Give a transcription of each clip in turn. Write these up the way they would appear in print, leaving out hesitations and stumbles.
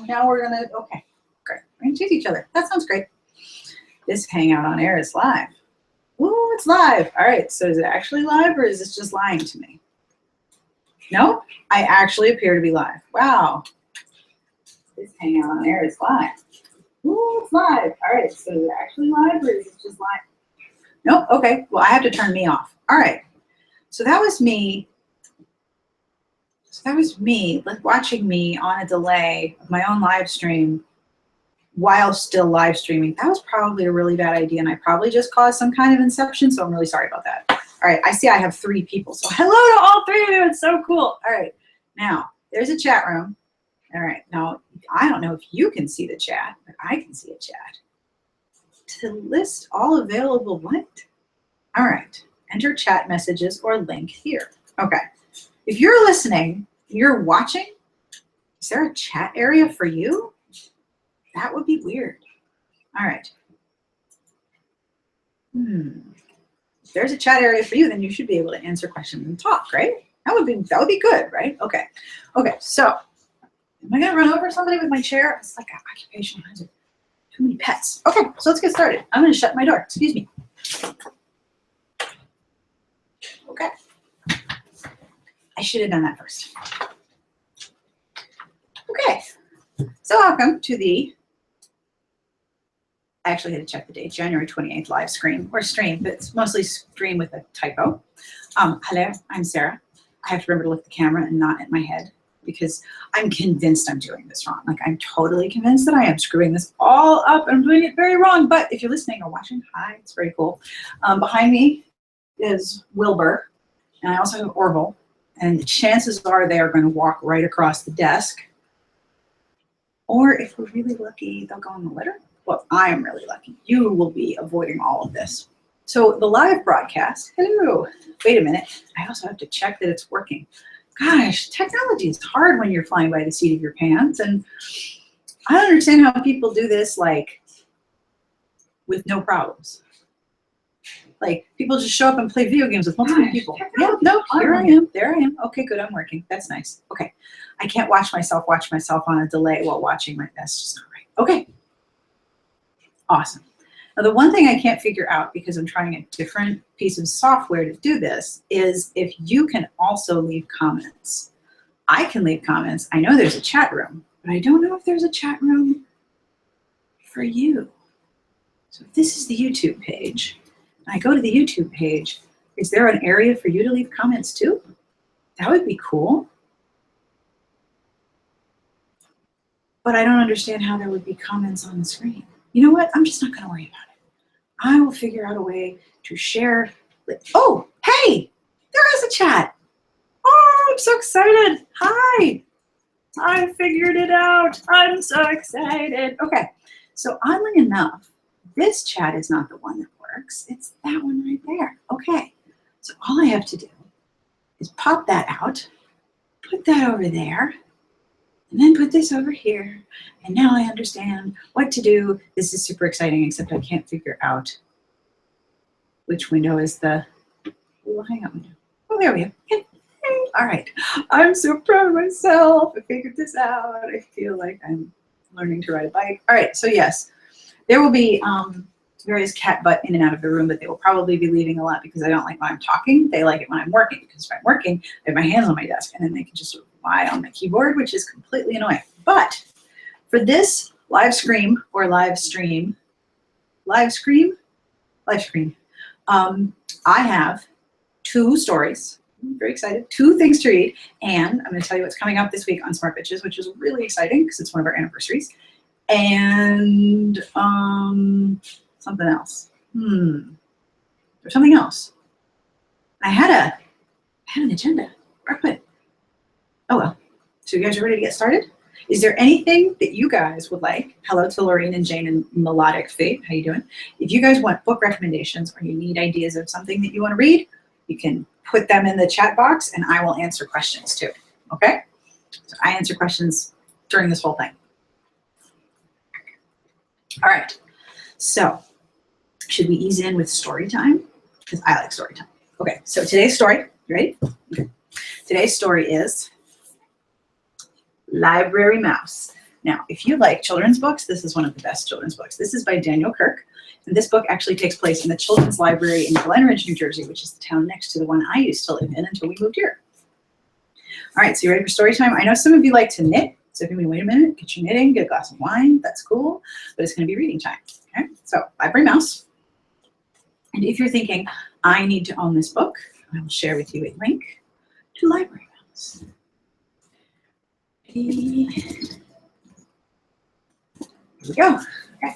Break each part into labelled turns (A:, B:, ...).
A: Now we're gonna, okay, great. We're gonna choose each other. That sounds great. This Hangout on Air is live. Ooh, it's live. All right, so is it actually live or is this just lying to me? No, I actually appear to be live. Wow. This Hangout on Air is live. Ooh, it's live. All right, so is it actually live or is it just live? Nope, okay, well, I have to turn me off. All right, so that was me. So that was me watching me on a delay of my own live stream while still live streaming. That was probably a really bad idea, and I probably just caused some kind of inception, so I'm really sorry about that. All right, I see I have 3 people, so hello to all 3 of you. It's so cool. All right, now, there's a chat room. All right, now, I don't know if you can see the chat, but I can see a chat. To list all available what? All right, enter chat messages or link here. Okay. If you're listening, you're watching, is there a chat area for you? That would be weird. All right. If there's a chat area for you, then you should be able to answer questions and talk, right? That would be good, right? Okay. Okay, so am I gonna run over somebody with my chair? It's like an occupational hazard. Too many pets. Okay, so let's get started. I'm gonna shut my door, excuse me. Okay. I should have done that first. Okay, so welcome to the, I actually had to check the date, January 28th live stream, or stream, but it's mostly stream with a typo. Hello, I'm Sarah. I have to remember to look at the camera and not at my head because I'm convinced I'm doing this wrong. Like, I'm totally convinced that I am screwing this all up and I'm doing it very wrong. But if you're listening or watching, hi, it's very cool. Behind me is Wilbur, and I also have Orville. And the chances are they are going to walk right across the desk. Or if we're really lucky, they'll go on the litter. Well, I am really lucky. You will be avoiding all of this. So the live broadcast, hello. Wait a minute. I also have to check that it's working. Gosh, technology is hard when you're flying by the seat of your pants. And I don't understand how people do this, like, with no problems. Like, people just show up and play video games with multiple people. Yeah, no, here I am. There I am. Okay, good. I'm working. That's nice. Okay. I can't watch myself on a delay while watching. That's just not right. Okay. Awesome. Now, the one thing I can't figure out, because I'm trying a different piece of software to do this, is if you can also leave comments. I can leave comments. I know there's a chat room, but I don't know if there's a chat room for you. So if this is the YouTube page, I go to the YouTube page, is there an area for you to leave comments too? That would be cool. But I don't understand how there would be comments on the screen. You know what? I'm just not going to worry about it. I will figure out a way to share. Oh, hey, there is a chat. Oh, I'm so excited. Hi. I figured it out. I'm so excited. Okay, so oddly enough, this chat is not the one that works. It's that one right there. Okay, so all I have to do is pop that out, put that over there, and then put this over here. And now I understand what to do. This is super exciting, except I can't figure out which window is the little hangout window. Oh, there we go. Okay. All right. I'm so proud of myself. I figured this out. I feel like I'm learning to ride a bike. All right, so yes, there will be various cat butt in and out of the room, but they will probably be leaving a lot because I don't like when I'm talking. They like it when I'm working, because if I'm working, I have my hands on my desk and then they can just sort of lie on my keyboard, which is completely annoying. But for this live stream or live stream, I have 2 stories. I'm very excited. 2 things to read, and I'm going to tell you what's coming up this week on Smart Bitches, which is really exciting because it's one of our anniversaries. And something else. There's something else. I had an agenda. Oh well. So you guys are ready to get started? Is there anything that you guys would like? Hello to Lorraine and Jane and Melodic Fate. How you doing? If you guys want book recommendations or you need ideas of something that you want to read, you can put them in the chat box and I will answer questions too. Okay? So I answer questions during this whole thing. All right. So should we ease in with story time? Because I like story time. Okay, so today's story, you ready? Okay. Today's story is Library Mouse. Now, if you like children's books, this is one of the best children's books. This is by Daniel Kirk. And this book actually takes place in the Children's Library in Glen Ridge, New Jersey, which is the town next to the one I used to live in until we moved here. All right, so you ready for story time? I know some of you like to knit, so if you mean, wait a minute, get your knitting, get a glass of wine, that's cool, but it's gonna be reading time, okay? So, Library Mouse. And if you're thinking, I need to own this book, I will share with you a link to Library Mouse. Here we go. Okay.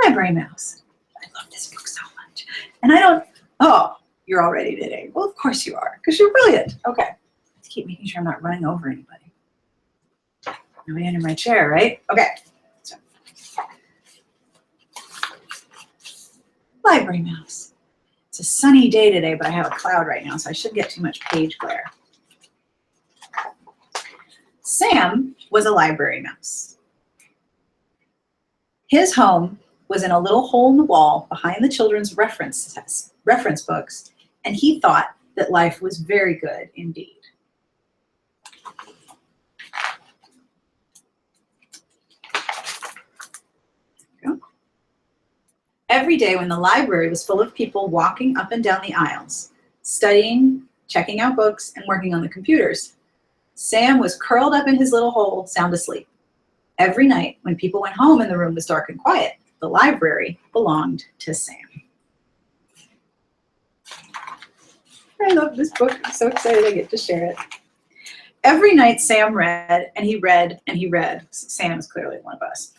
A: Library Mouse. I love this book so much. And I don't, oh, you're all ready today. Well, of course you are, because you're brilliant. Okay. Let's keep making sure I'm not running over anybody. Nobody under my chair, right? Okay. So. Library Mouse. It's a sunny day today, but I have a cloud right now, so I shouldn't get too much page glare. Sam was a library mouse. His home was in a little hole in the wall behind the children's reference books, and he thought that life was very good indeed. Every day when the library was full of people walking up and down the aisles, studying, checking out books, and working on the computers, Sam was curled up in his little hole, sound asleep. Every night when people went home and the room was dark and quiet, the library belonged to Sam. I love this book. I'm so excited I get to share it. Every night Sam read, and he read, and he read. Sam is clearly one of us.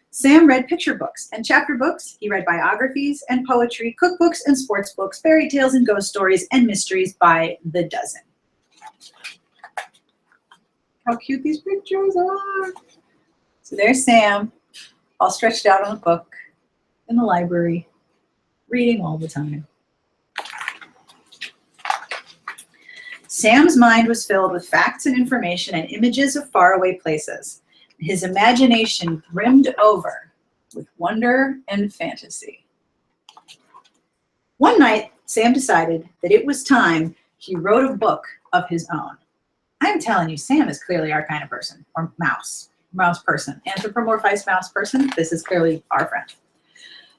A: Sam read picture books and chapter books. He read biographies and poetry, cookbooks and sports books, fairy tales and ghost stories, and mysteries by the dozen. How cute these pictures are. So there's Sam, all stretched out on a book in the library, reading all the time. Sam's mind was filled with facts and information and images of faraway places. His imagination brimmed over with wonder and fantasy. One night, Sam decided that it was time he wrote a book of his own. I'm telling you, Sam is clearly our kind of person, or mouse person. Anthropomorphized mouse person, this is clearly our friend.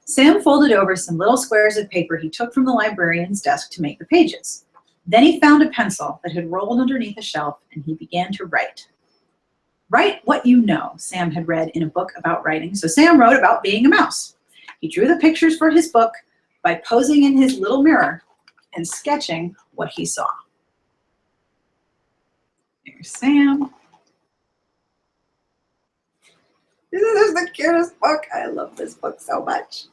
A: Sam folded over some little squares of paper he took from the librarian's desk to make the pages. Then he found a pencil that had rolled underneath a shelf, and he began to write. Write what you know, Sam had read in a book about writing, so Sam wrote about being a mouse. He drew the pictures for his book by posing in his little mirror and sketching what he saw. There's Sam. This is the cutest book. I love this book so much.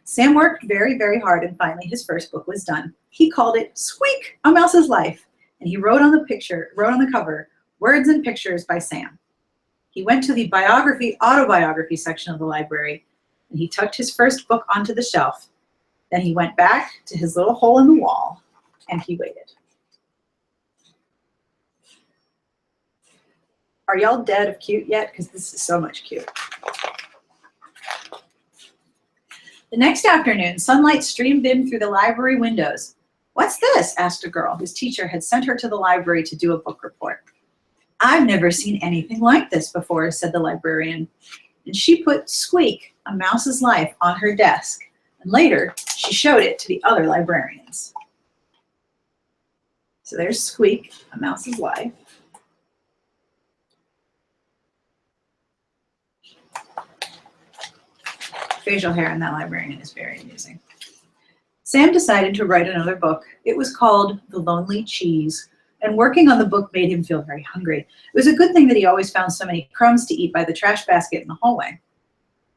A: Sam worked very, very hard, and finally his first book was done. He called it Squeak, A Mouse's Life, and he wrote on the cover, Words and Pictures by Sam. He went to the autobiography section of the library, and he tucked his first book onto the shelf. Then he went back to his little hole in the wall, and he waited. Are y'all dead of cute yet? Because this is so much cute. The next afternoon, sunlight streamed in through the library windows. What's this? Asked a girl whose teacher had sent her to the library to do a book report. I've never seen anything like this before, said the librarian. And she put Squeak, A Mouse's Life, on her desk. And later, she showed it to the other librarians. So there's Squeak, A Mouse's Life. Facial hair in that librarian is very amusing. Sam decided to write another book. It was called The Lonely Cheese, and working on the book made him feel very hungry. It was a good thing that he always found so many crumbs to eat by the trash basket in the hallway.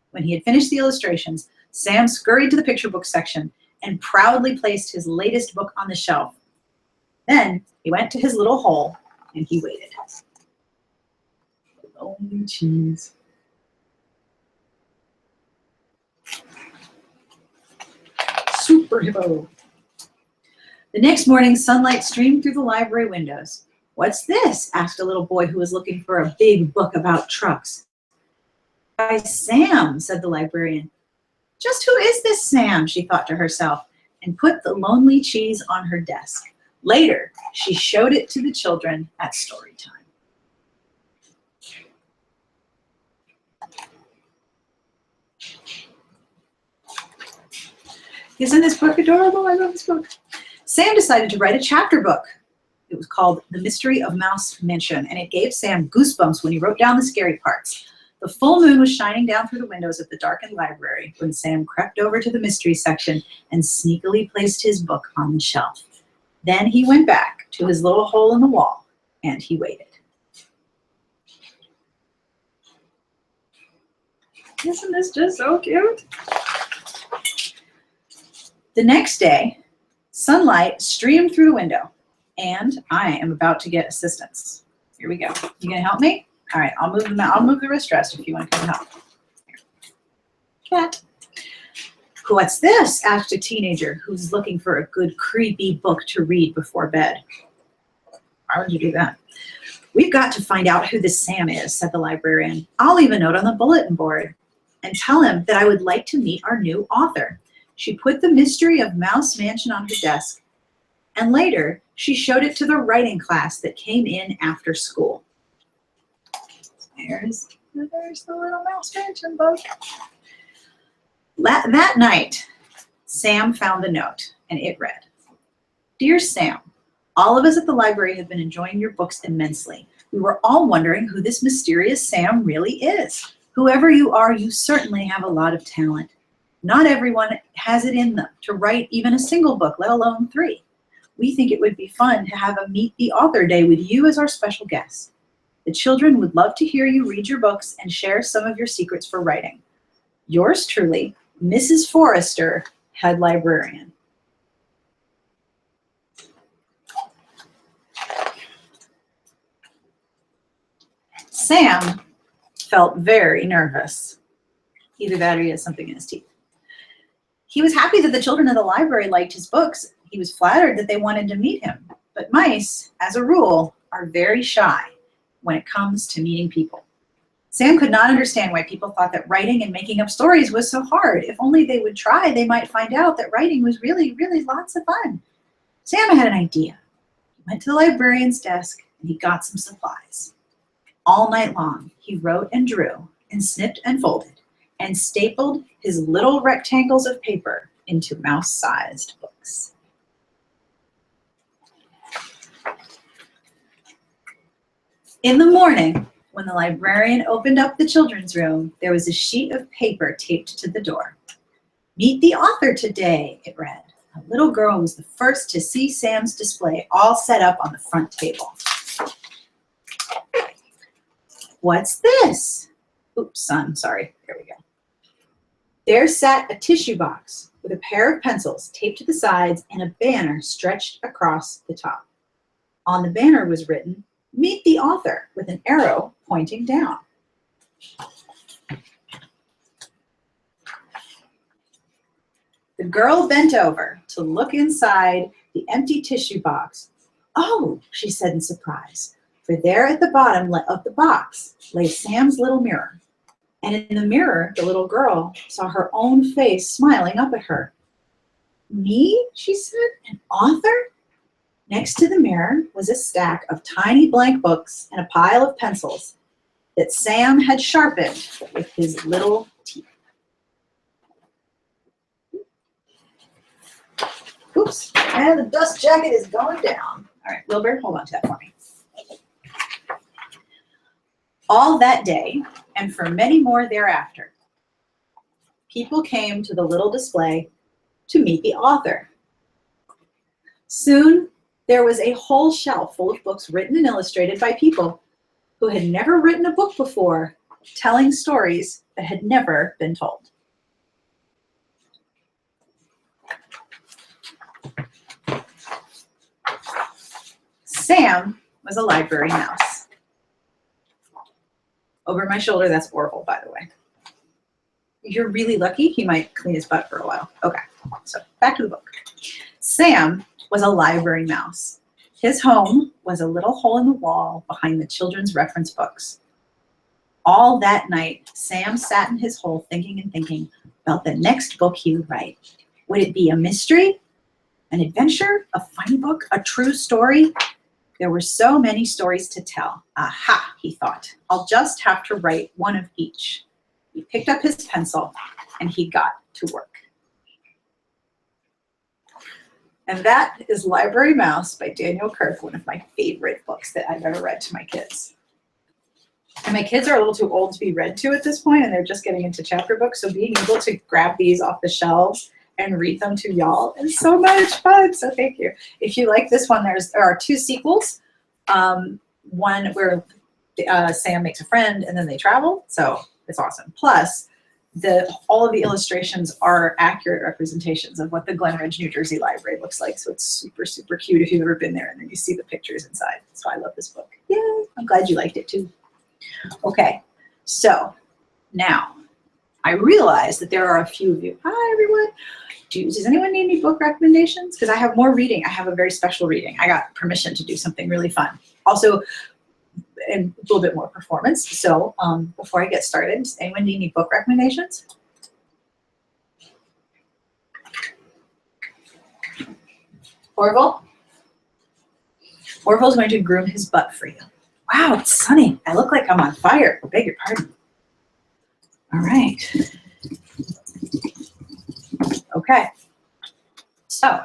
A: When he had finished the illustrations, Sam scurried to the picture book section and proudly placed his latest book on the shelf. Then he went to his little hole and he waited. The Lonely Cheese. Super hippo. The next morning, sunlight streamed through the library windows. What's this? Asked a little boy who was looking for a big book about trucks. By Sam, said the librarian. Just who is this Sam? She thought to herself, and put The Lonely Cheese on her desk. Later, she showed it to the children at story time. Isn't this book adorable? I love this book. Sam decided to write a chapter book. It was called The Mystery of Mouse Mansion, and it gave Sam goosebumps when he wrote down the scary parts. The full moon was shining down through the windows of the darkened library when Sam crept over to the mystery section and sneakily placed his book on the shelf. Then he went back to his little hole in the wall, and he waited. Isn't this just so cute? The next day, sunlight streamed through the window, and I am about to get assistance. Here we go. You gonna help me? All right, I'll move the wrist rest if you want to come help. Cat. What's this? Asked a teenager who was looking for a good creepy book to read before bed. Why would you do that? We've got to find out who this Sam is, said the librarian. I'll leave a note on the bulletin board and tell him that I would like to meet our new author. She put the Mystery of Mouse Mansion on her desk, and later she showed it to the writing class that came in after school. There's the little Mouse Mansion book. That night, Sam found the note, and it read, Dear Sam, all of us at the library have been enjoying your books immensely. We were all wondering who this mysterious Sam really is. Whoever you are, you certainly have a lot of talent. Not everyone has it in them to write even a single book, let alone 3. We think it would be fun to have a Meet the Author Day with you as our special guest. The children would love to hear you read your books and share some of your secrets for writing. Yours truly, Mrs. Forrester, Head Librarian. Sam felt very nervous. Either that or he has something in his teeth. He was happy that the children of the library liked his books. He was flattered that they wanted to meet him. But mice, as a rule, are very shy when it comes to meeting people. Sam could not understand why people thought that writing and making up stories was so hard. If only they would try, they might find out that writing was really, really lots of fun. Sam had an idea. He went to the librarian's desk and he got some supplies. All night long, he wrote and drew and snipped and folded and stapled his little rectangles of paper into mouse-sized books. In the morning, when the librarian opened up the children's room, there was a sheet of paper taped to the door. Meet the author today, it read. A little girl was the first to see Sam's display all set up on the front table. What's this? Oops, son, sorry. There we go. There sat a tissue box with a pair of pencils taped to the sides and a banner stretched across the top. On the banner was written, Meet the Author, with an arrow pointing down. The girl bent over to look inside the empty tissue box. Oh, she said in surprise, for there at the bottom of the box lay Sam's little mirror. And in the mirror, the little girl saw her own face smiling up at her. Me, she said, an author? Next to the mirror was a stack of tiny blank books and a pile of pencils that Sam had sharpened with his little teeth. Oops, and the dust jacket is going down. All right, Wilbur, hold on to that for me. All that day, and for many more thereafter, people came to the little display to meet the author. Soon, there was a whole shelf full of books written and illustrated by people who had never written a book before, telling stories that had never been told. Sam was a library mouse. Over my shoulder, that's Orville, by the way. You're really lucky. He might clean his butt for a while. Okay, so back to the book. Sam was a library mouse. His home was a little hole in the wall behind the children's reference books. All that night, Sam sat in his hole thinking and thinking about the next book he would write. Would it be a mystery, an adventure, a funny book, a true story? There were so many stories to tell. Aha, he thought. I'll just have to write one of each. He picked up his pencil and he got to work. And that is Library Mouse by Daniel Kirk, one of my favorite books that I've ever read to my kids. And my kids are a little too old to be read to at this point, and they're just getting into chapter books. So being able to grab these off the shelves and read them to y'all is so much fun. So thank you. If you like this one, there are 2 sequels. One where Sam makes a friend and then they travel. So it's awesome. Plus, all of the illustrations are accurate representations of what the Glenridge, New Jersey library looks like. So it's super, super cute if you've ever been there, and then you see the pictures inside. So I love this book. Yay! I'm glad you liked it too. Okay, so now I realize that there are a few of you. Hi, everyone. Does anyone need any book recommendations? Because I have more reading. I have a very special reading. I got permission to do something really fun. Also, and a little bit more performance. So before I get started, does anyone need any book recommendations? Orville? Orville's going to groom his butt for you. Wow, it's sunny. I look like I'm on fire. I beg your pardon. All right. Okay. So,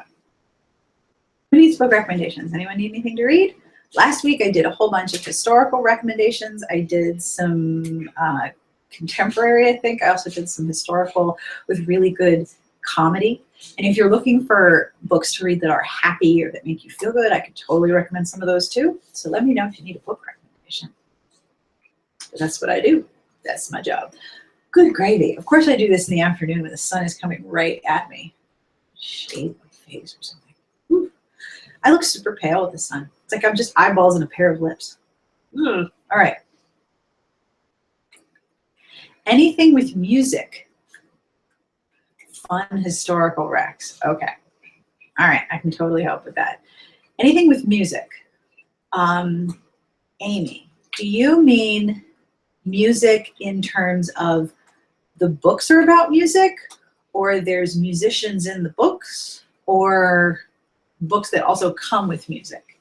A: who needs book recommendations? Anyone need anything to read? Last week I did a whole bunch of historical recommendations. I did some contemporary, I think. I also did some historical with really good comedy. And if you're looking for books to read that are happy or that make you feel good, I could totally recommend some of those too. So let me know if you need a book recommendation. But that's what I do. That's my job. Good gravy. Of course I do this in the afternoon when the sun is coming right at me. Shade my face or something. Whew. I look super pale with the sun. It's like I'm just eyeballs and a pair of lips. Ugh. All right. Anything with music. Fun historical recs. Okay. All right. I can totally help with that. Anything with music. Amy, do you mean music in terms of the books are about music, or there's musicians in the books, or books that also come with music?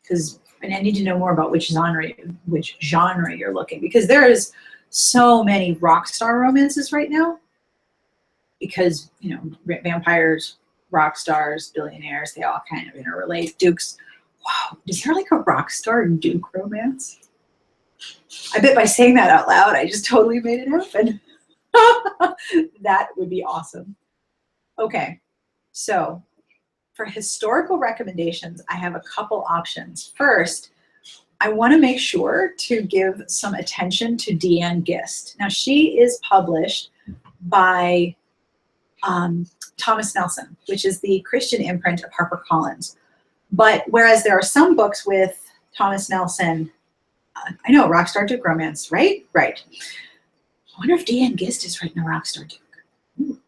A: Because I need to know more about which genre you're looking, because there is so many rock star romances right now. Because, you know, vampires, rock stars, billionaires, they all kind of interrelate. Dukes. Wow, is there like a rock star Duke romance? I bet by saying that out loud, I just totally made it happen. That would be awesome. Okay, so for historical recommendations, I have a couple options. First, I want to make sure to give some attention to Deanne Gist. Now, she is published by Thomas Nelson, which is the Christian imprint of HarperCollins. But whereas there are some books with Thomas Nelson, I know, Rockstar Duke romance, right? Right. I wonder if Deanne Gist is writing a Rockstar Duke. Ooh.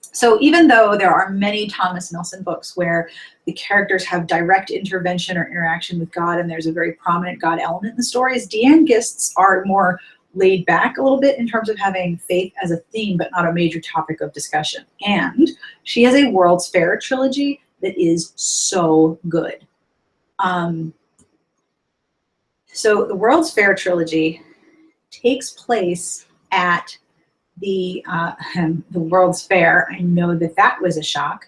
A: So even though there are many Thomas Nelson books where the characters have direct intervention or interaction with God, and there's a very prominent God element in the stories, Deanne Gist's are more laid back a little bit in terms of having faith as a theme, but not a major topic of discussion. And she has a World's Fair trilogy that is so good. So the World's Fair trilogy takes place at the World's Fair. I know that that was a shock.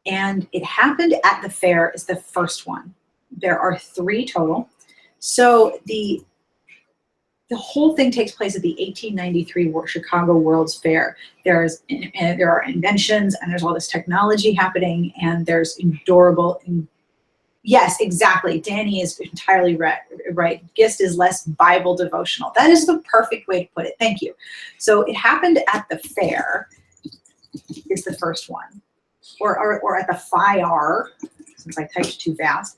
A: And it happened at the fair is the first one. There are 3 total. So the whole thing takes place at the 1893 Chicago World's Fair. There are inventions, and there's all this technology happening, and there's adorable. Yes, exactly. Danny is entirely right. Gist is less Bible devotional. That is the perfect way to put it. Thank you. So it happened at the fair is the first one, or at the FIAR, since I typed too fast.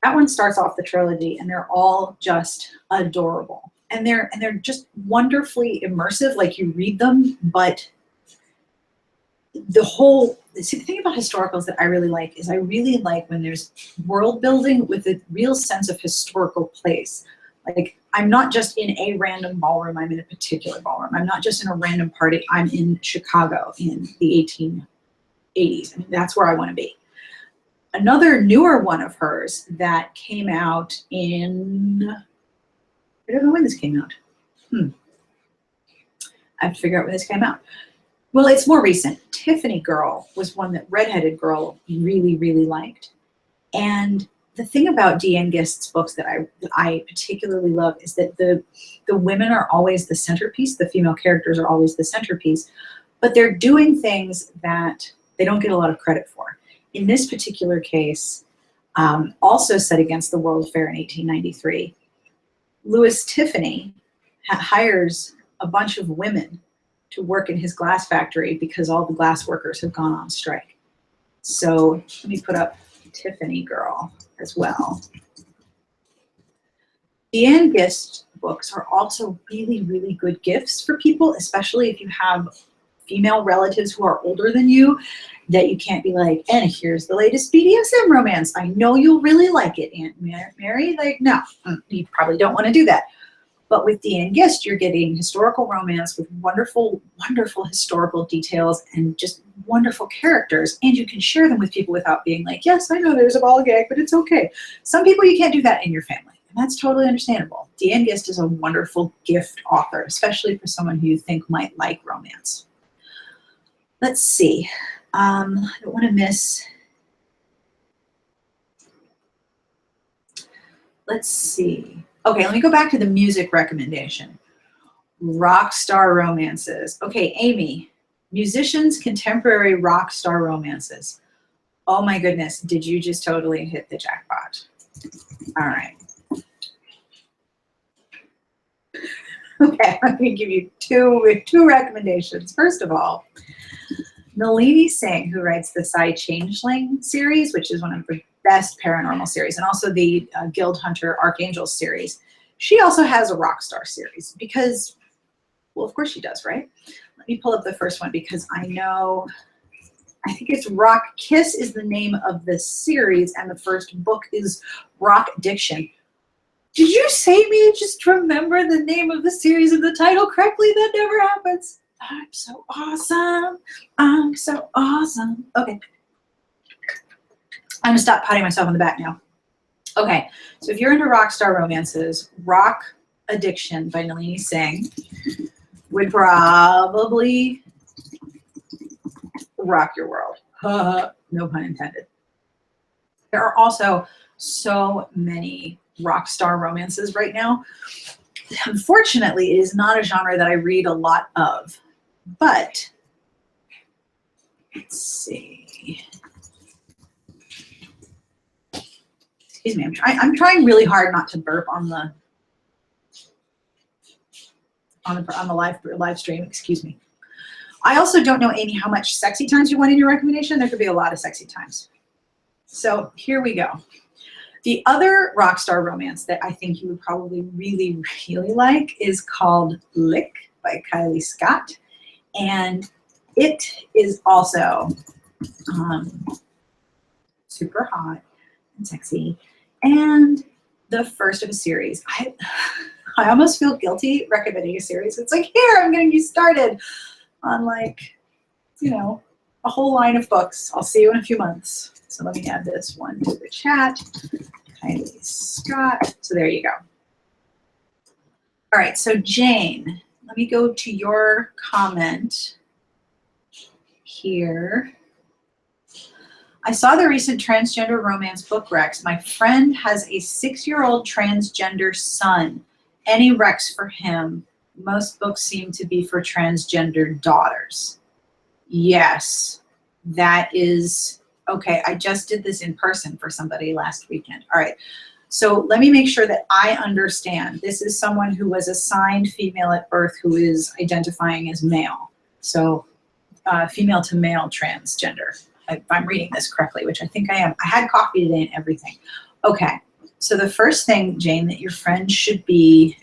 A: That one starts off the trilogy, and they're all just adorable. And they're just wonderfully immersive, like you read them, but the thing about historicals that I really like is I really like when there's world building with a real sense of historical place. Like, I'm not just in a random ballroom, I'm in a particular ballroom. I'm not just in a random party, I'm in Chicago in the 1880s. I mean, that's where I want to be. Another newer one of hers that came out in, I don't know when this came out. I have to figure out when this came out. Well, it's more recent. Tiffany Girl was one that Redheaded Girl really, really liked. And the thing about Deanne Gist's books that I particularly love is that the women are always the centerpiece. The female characters are always the centerpiece, but they're doing things that they don't get a lot of credit for. In this particular case, also set against the World's Fair in 1893, Louis Tiffany hires a bunch of women to work in his glass factory because all the glass workers have gone on strike. So let me put up Tiffany Girl as well. Deanne Gist books are also really, really good gifts for people, especially if you have female relatives who are older than you, that you can't be like, and here's the latest BDSM romance. I know you'll really like it, Aunt Mary. Like, no, you probably don't want to do that. But with Deanne Gist, you're getting historical romance with wonderful, wonderful historical details and just wonderful characters. And you can share them with people without being like, yes, I know there's a ball gag, but it's okay. Some people, you can't do that in your family. And that's totally understandable. Deanne Gist is a wonderful gift author, especially for someone who you think might like romance. Let's see. I don't want to miss. Let's see. Okay, let me go back to the music recommendation. Rock star romances. Okay, Amy, musicians, contemporary rock star romances. Oh my goodness, did you just totally hit the jackpot? All right. Okay, I'm going to give you two recommendations. First of all, Nalini Singh, who writes the Psy Changeling series, which is one of the best paranormal series, and also the Guild Hunter Archangels series. She also has a Rockstar series because, well, of course she does, right? Let me pull up the first one because I think it's Rock Kiss is the name of the series, and the first book is Rock Addiction. Did you say me just remember the name of the series and the title correctly? That never happens. I'm so awesome. I'm so awesome. Okay. I'm gonna stop patting myself on the back now. Okay, so if you're into rock star romances, Rock Addiction by Nalini Singh would probably rock your world. No pun intended. There are also so many rock star romances right now. Unfortunately, it is not a genre that I read a lot of, but let's see. Excuse me, I'm trying really hard not to burp on the live stream. Excuse me. I also don't know, Amy, how much sexy times you want in your recommendation. There could be a lot of sexy times. So here we go. The other rock star romance that I think you would probably really, really like is called Lick by Kylie Scott. And it is also super hot and sexy. And the first of a series. I almost feel guilty recommending a series. It's like, here, I'm getting you started on, like, you know, a whole line of books. I'll see you in a few months. So let me add this one to the chat. Kylie Scott. So there you go. All right, so Jane, let me go to your comment here. I saw the recent transgender romance book recs. My friend has a 6-year-old transgender son. Any recs for him? Most books seem to be for transgender daughters. Yes, that is, okay, I just did this in person for somebody last weekend. All right, so let me make sure that I understand. This is someone who was assigned female at birth who is identifying as male. So female to male transgender. If I'm reading this correctly, which I think I am. I had coffee today and everything. Okay, so the first thing, Jane, that your friend should be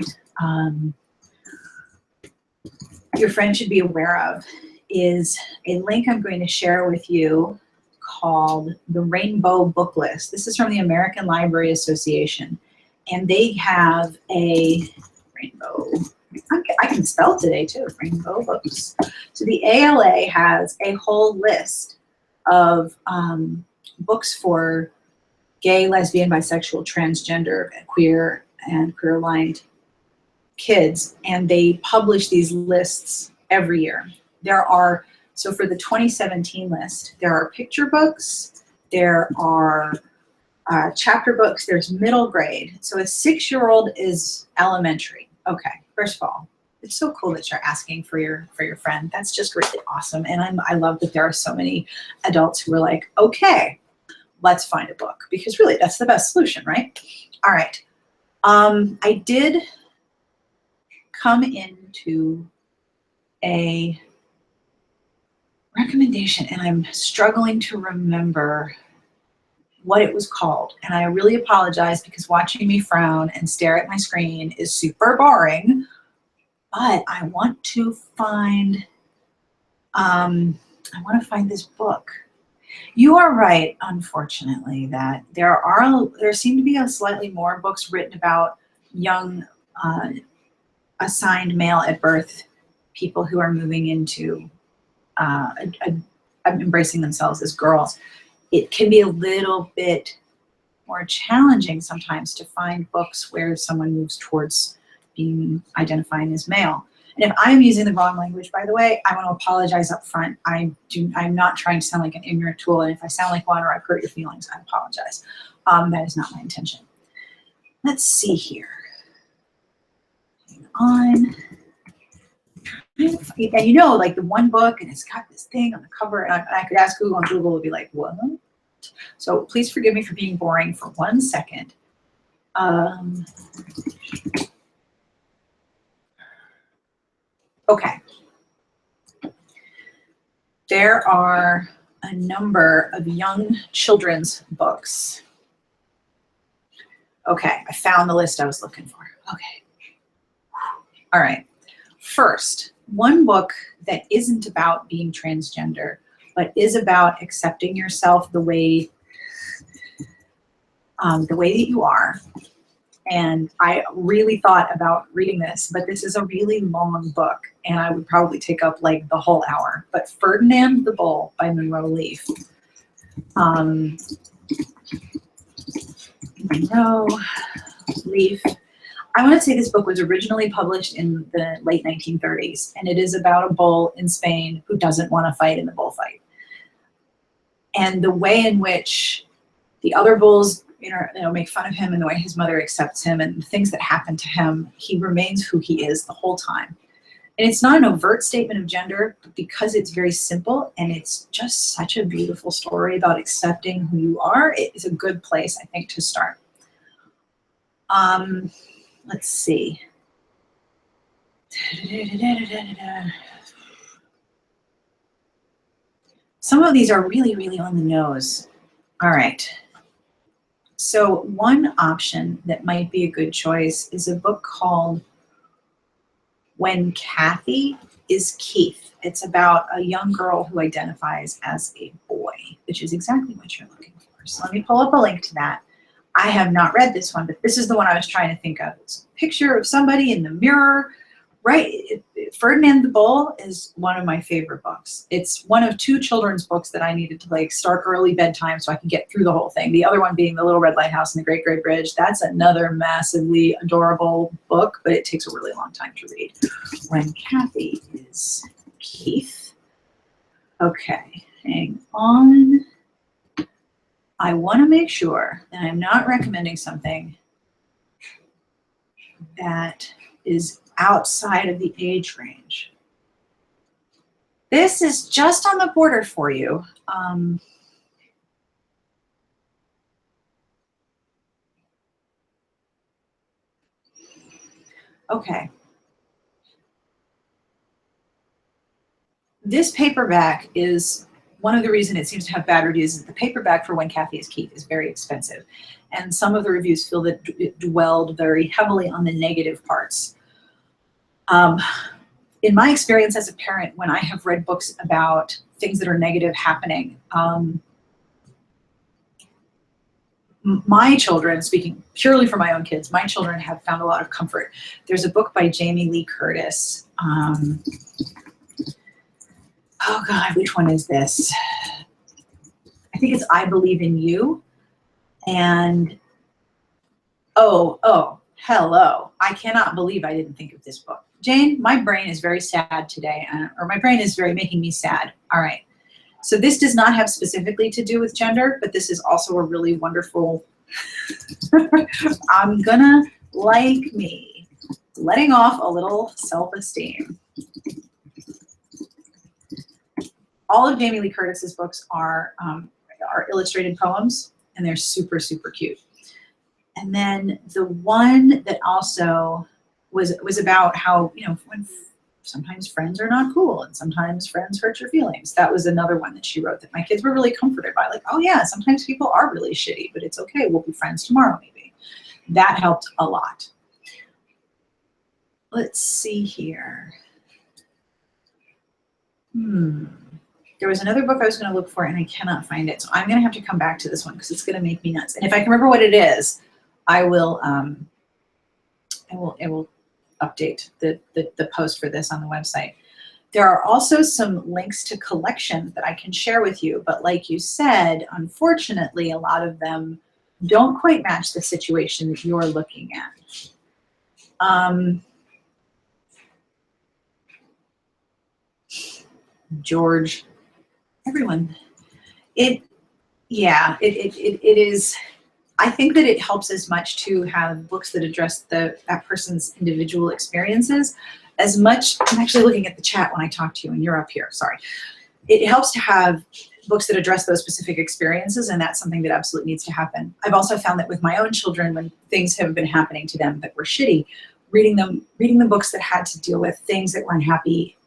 A: aware of is a link I'm going to share with you called the Rainbow Book List. This is from the American Library Association, and they have a rainbow. I can spell today too, Rainbow Books. So the ALA has a whole list of books for gay, lesbian, bisexual, transgender, queer, and queer-aligned kids, and they publish these lists every year. There are So for the 2017 list, there are picture books, there are chapter books, there's middle grade. So a 6-year-old is elementary. Okay, first of all, it's so cool that you're asking for your friend. That's just really awesome. And I love that there are so many adults who are like, okay, let's find a book, because really that's the best solution, right? All right. I did come into a recommendation and I'm struggling to remember what it was called. And I really apologize, because watching me frown and stare at my screen is super boring, but I want to find, this book. You are right, unfortunately, that there seem to be a slightly more books written about young assigned male at birth people who are moving into embracing themselves as girls. It can be a little bit more challenging sometimes to find books where someone moves towards identifying as male. And if I'm using the wrong language, by the way, I want to apologize up front. I'm not trying to sound like an ignorant tool, and if I sound like one or I've hurt your feelings, I apologize. That is not my intention. Let's see here. Hang on. And you know, like the one book, and it's got this thing on the cover, and I could ask Google, and Google would be like, what? So please forgive me for being boring for 1 second. Okay. There are a number of young children's books. Okay, I found the list I was looking for. Okay. All right. First, one book that isn't about being transgender, but is about accepting yourself the way that you are. And I really thought about reading this, but this is a really long book, and I would probably take up like the whole hour. But Ferdinand the Bull by Monroe Leaf. Monroe Leaf. I want to say this book was originally published in the late 1930s, and it is about a bull in Spain who doesn't want to fight in the bullfight. And the way in which the other bulls make fun of him, and the way his mother accepts him, and the things that happen to him, he remains who he is the whole time. And it's not an overt statement of gender, but because it's very simple and it's just such a beautiful story about accepting who you are, it is a good place, I think, to start. Let's see. Some of these are really, really on the nose. All right. So one option that might be a good choice is a book called When Kathy is Keith. It's about a young girl who identifies as a boy, which is exactly what you're looking for. So let me pull up a link to that. I have not read this one, but this is the one I was trying to think of. It's a picture of somebody in the mirror, right? Ferdinand the Bull is one of my favorite books. It's one of 2 children's books that I needed to like start early bedtime so I could get through the whole thing. The other one being The Little Red Lighthouse and the Great Great Bridge. That's another massively adorable book, but it takes a really long time to read. When Kathy is Keith. Okay, hang on. I want to make sure that I'm not recommending something that is outside of the age range. This is just on the border for you. Okay. This paperback is one of the reasons it seems to have bad reviews is the paperback for When Kathy is Keith is very expensive. And some of the reviews feel that it dwelled very heavily on the negative parts. In my experience as a parent, when I have read books about things that are negative happening, my children, speaking purely for my own kids, my children have found a lot of comfort. There's a book by Jamie Lee Curtis. Oh God, which one is this? I think it's I Believe in You. And oh, hello. I cannot believe I didn't think of this book. Jane, my brain is very sad today, or my brain is very making me sad. All right. So this does not have specifically to do with gender, but this is also a really wonderful, I'm gonna like me, letting off a little self-esteem. All of Jamie Lee Curtis's books are illustrated poems, and they're super, super cute. And then the one that also was about how, you know, when sometimes friends are not cool and sometimes friends hurt your feelings. That was another one that she wrote that my kids were really comforted by. Like, oh yeah, sometimes people are really shitty, but it's okay. We'll be friends tomorrow maybe. That helped a lot. Let's see here. There was another book I was going to look for and I cannot find it. So I'm going to have to come back to this one because it's going to make me nuts. And if I can remember what it is, I will update the post for this on the website. There are also some links to collections that I can share with you, but like you said, unfortunately, a lot of them don't quite match the situation that you're looking at. George, everyone, it is. I think that it helps as much to have books that address that person's individual experiences as much. I'm actually looking at the chat when I talk to you and you're up here, sorry. It helps to have books that address those specific experiences, and that's something that absolutely needs to happen. I've also found that with my own children, when things have been happening to them that were shitty, reading the books that had to deal with things that weren't happy,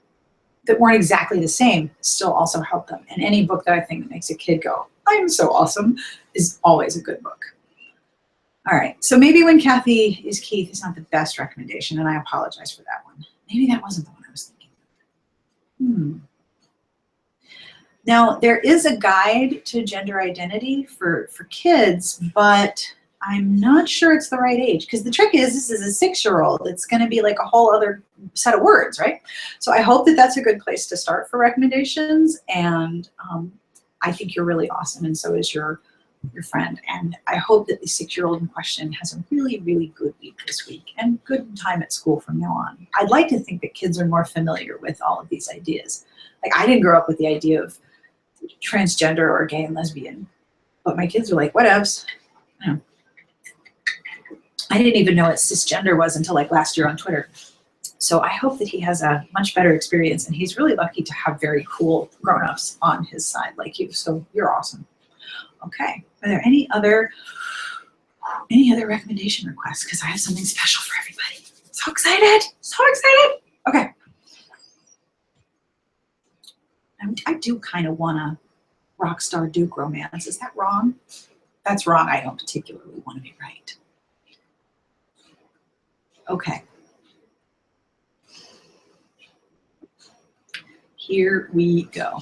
A: that weren't exactly the same, still also helped them. And any book that I think that makes a kid go, I'm so awesome, is always a good book. All right, so maybe When Kathy is Keith is not the best recommendation, and I apologize for that one. Maybe that wasn't the one I was thinking. Now, there is a guide to gender identity for kids, but I'm not sure it's the right age, because the trick is this is a 6-year-old. It's going to be like a whole other set of words, right? So I hope that that's a good place to start for recommendations, and I think you're really awesome, and so is your friend. And I hope that the 6-year-old in question has a really, really good week this week and good time at school from now on. I'd like to think that kids are more familiar with all of these ideas. Like, I didn't grow up with the idea of transgender or gay and lesbian, but my kids are like, whatevs. You know, I didn't even know what cisgender was until like last year on Twitter. So I hope that he has a much better experience, and he's really lucky to have very cool grown-ups on his side like you. So you're awesome. Okay, are there any other recommendation requests? Because I have something special for everybody. So excited, so excited. Okay. I do kind of want a Rockstar Duke romance. Is that wrong? That's wrong. I don't particularly want to be right. Okay. Here we go.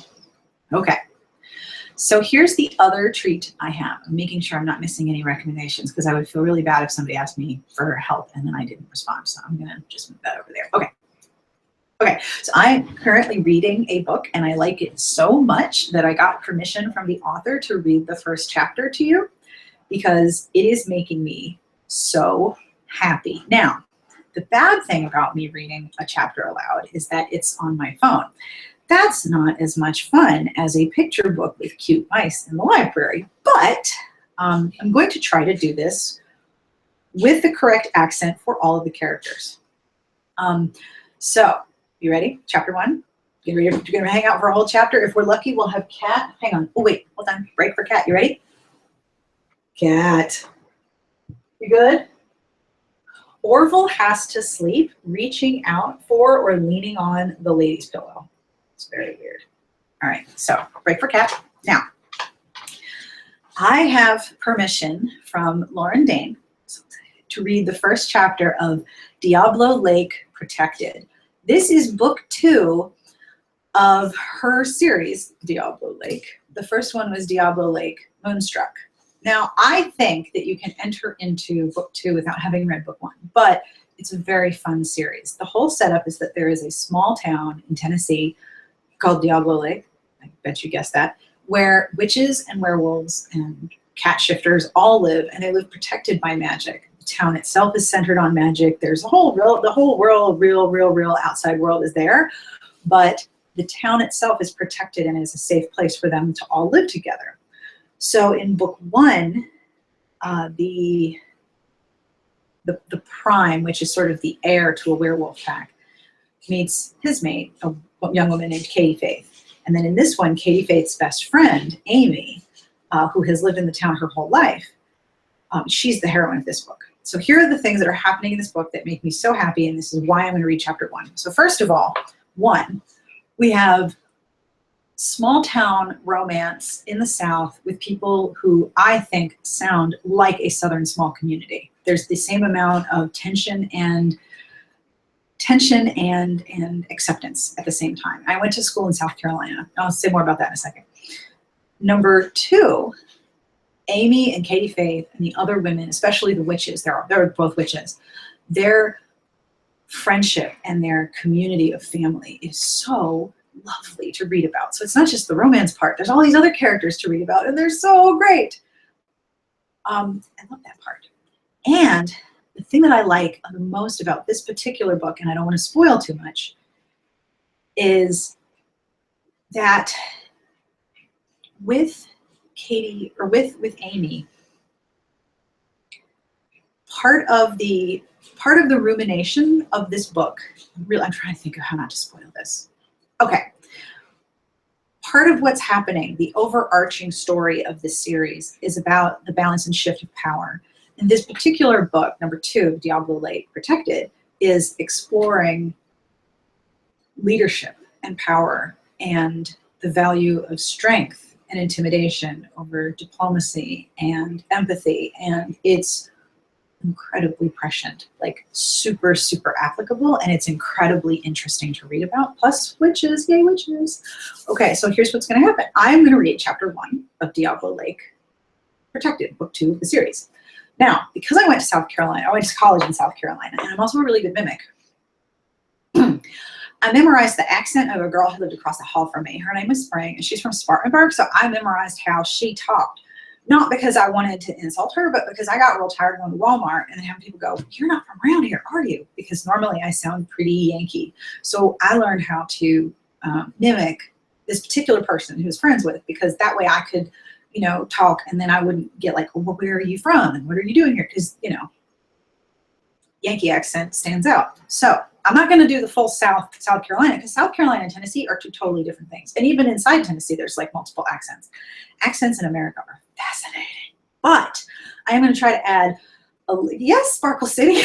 A: Okay. So here's the other treat I have. I'm making sure I'm not missing any recommendations because I would feel really bad if somebody asked me for help and then I didn't respond. So I'm going to just move that over there. Okay. Okay, so I'm currently reading a book and I like it so much that I got permission from the author to read the first chapter to you because it is making me so happy. Now, the bad thing about me reading a chapter aloud is that it's on my phone. That's not as much fun as a picture book with cute mice in the library, but I'm going to try to do this with the correct accent for all of the characters. So, you ready? Chapter 1. You're going to hang out for a whole chapter. If we're lucky, we'll have Cat. Hang on. Oh, wait. Hold on. Break for Cat. You ready? Cat. You good? Orville has to sleep reaching out for or leaning on the lady's pillow. It's very weird. All right. So, break for Cat. Now, I have permission from Lauren Dane to read the first chapter of Diablo Lake Protected. This is book 2 of her series, Diablo Lake. The first one was Diablo Lake Moonstruck. Now, I think that you can enter into book 2 without having read book 1, but it's a very fun series. The whole setup is that there is a small town in Tennessee called Diablo Lake, I bet you guessed that, where witches and werewolves and cat shifters all live, and they live protected by magic. Town itself is centered on magic. There's the whole real outside world is there, but the town itself is protected and is a safe place for them to all live together. So in book one, the prime, which is sort of the heir to a werewolf pack, meets his mate, a young woman named Katie Faith. And then in this one, Katie Faith's best friend, Amy, who has lived in the town her whole life, she's the heroine of this book. So here are the things that are happening in this book that make me so happy, and this is why I'm going to read chapter one. So first of all, one, we have small town romance in the South with people who I think sound like a Southern small community. There's the same amount of tension and acceptance at the same time. I went to school in South Carolina. I'll say more about that in a second. Number two, Amy and Katie Faith and the other women, especially the witches, they're both witches, their friendship and their community of family is so lovely to read about. So it's not just the romance part. There's all these other characters to read about, and they're so great. I love that part. And the thing that I like the most about this particular book, and I don't want to spoil too much, is that with Katie, or with Amy, part of the rumination of this book, I'm trying to think of how not to spoil this. Okay. Part of what's happening, the overarching story of this series, is about the balance and shift of power. And this particular book, number two, Diablo Lake Protected, is exploring leadership and power and the value of strength and intimidation over diplomacy and empathy. And it's incredibly prescient, like super, super applicable, and it's incredibly interesting to read about. Plus witches, yay witches. Okay, so here's what's gonna happen. I'm gonna read chapter one of Diablo Lake Protected, book two of the series. Now, because I went to South Carolina, I went to college in South Carolina, and I'm also a really good mimic. I memorized the accent of a girl who lived across the hall from me. Her name was Spring, and she's from Spartanburg, so I memorized how she talked. Not because I wanted to insult her, but because I got real tired of going to Walmart and having people go, "You're not from around here, are you?" Because normally I sound pretty Yankee. So I learned how to mimic this particular person who was friends with, because that way I could, you know, talk, and then I wouldn't get like, "Well, where are you from? And what are you doing here?" Because, you know, Yankee accent stands out. So I'm not going to do the full South Carolina, because South Carolina and Tennessee are two totally different things. And even inside Tennessee, there's like multiple accents. Accents in America are fascinating. But I am going to try to add, yes, Sparkle City.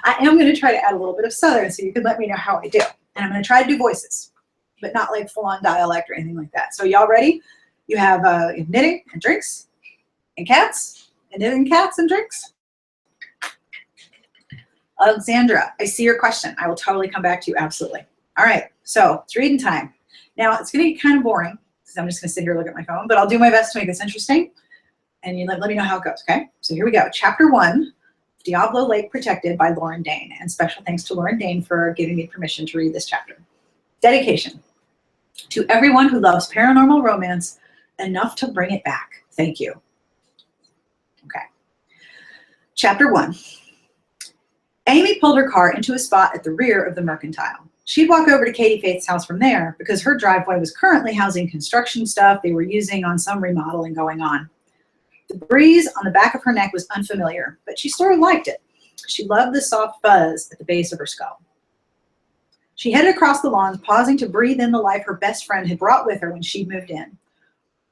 A: I am going to try to add a little bit of Southern, so you can let me know how I do. And I'm going to try to do voices, but not like full-on dialect or anything like that. So y'all ready? You have knitting and drinks and cats, and knitting, cats, and drinks. Alexandra, I see your question. I will totally come back to you, absolutely. All right, so it's reading time. Now, it's going to get kind of boring, because I'm just going to sit here and look at my phone, but I'll do my best to make this interesting, and you let me know how it goes, okay? So here we go. Chapter one, Diablo Lake Protected by Lauren Dane, and special thanks to Lauren Dane for giving me permission to read this chapter. Dedication. To everyone who loves paranormal romance enough to bring it back. Thank you. Okay. Chapter one. Amy pulled her car into a spot at the rear of the Mercantile. She'd walk over to Katie Faith's house from there because her driveway was currently housing construction stuff they were using on some remodeling going on. The breeze on the back of her neck was unfamiliar, but she sort of liked it. She loved the soft buzz at the base of her skull. She headed across the lawn, pausing to breathe in the life her best friend had brought with her when she moved in.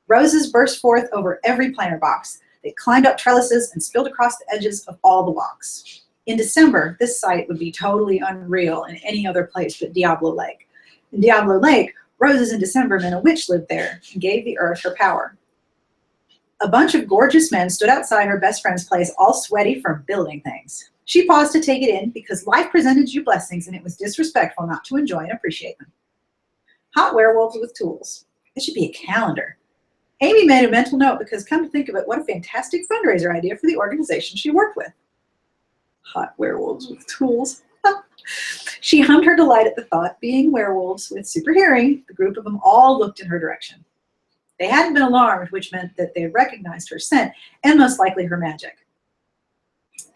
A: Roses burst forth over every planter box. They climbed up trellises and spilled across the edges of all the walks. In December, this site would be totally unreal in any other place but Diablo Lake. In Diablo Lake, roses in December meant a witch lived there and gave the earth her power. A bunch of gorgeous men stood outside her best friend's place, all sweaty from building things. She paused to take it in because life presented you blessings and it was disrespectful not to enjoy and appreciate them. Hot werewolves with tools. It should be a calendar. Amy made a mental note because, come to think of it, what a fantastic fundraiser idea for the organization she worked with. Hot werewolves with tools. She hummed her delight at the thought. Being werewolves with super hearing, the group of them all looked in her direction. They hadn't been alarmed, which meant that they recognized her scent and most likely her magic.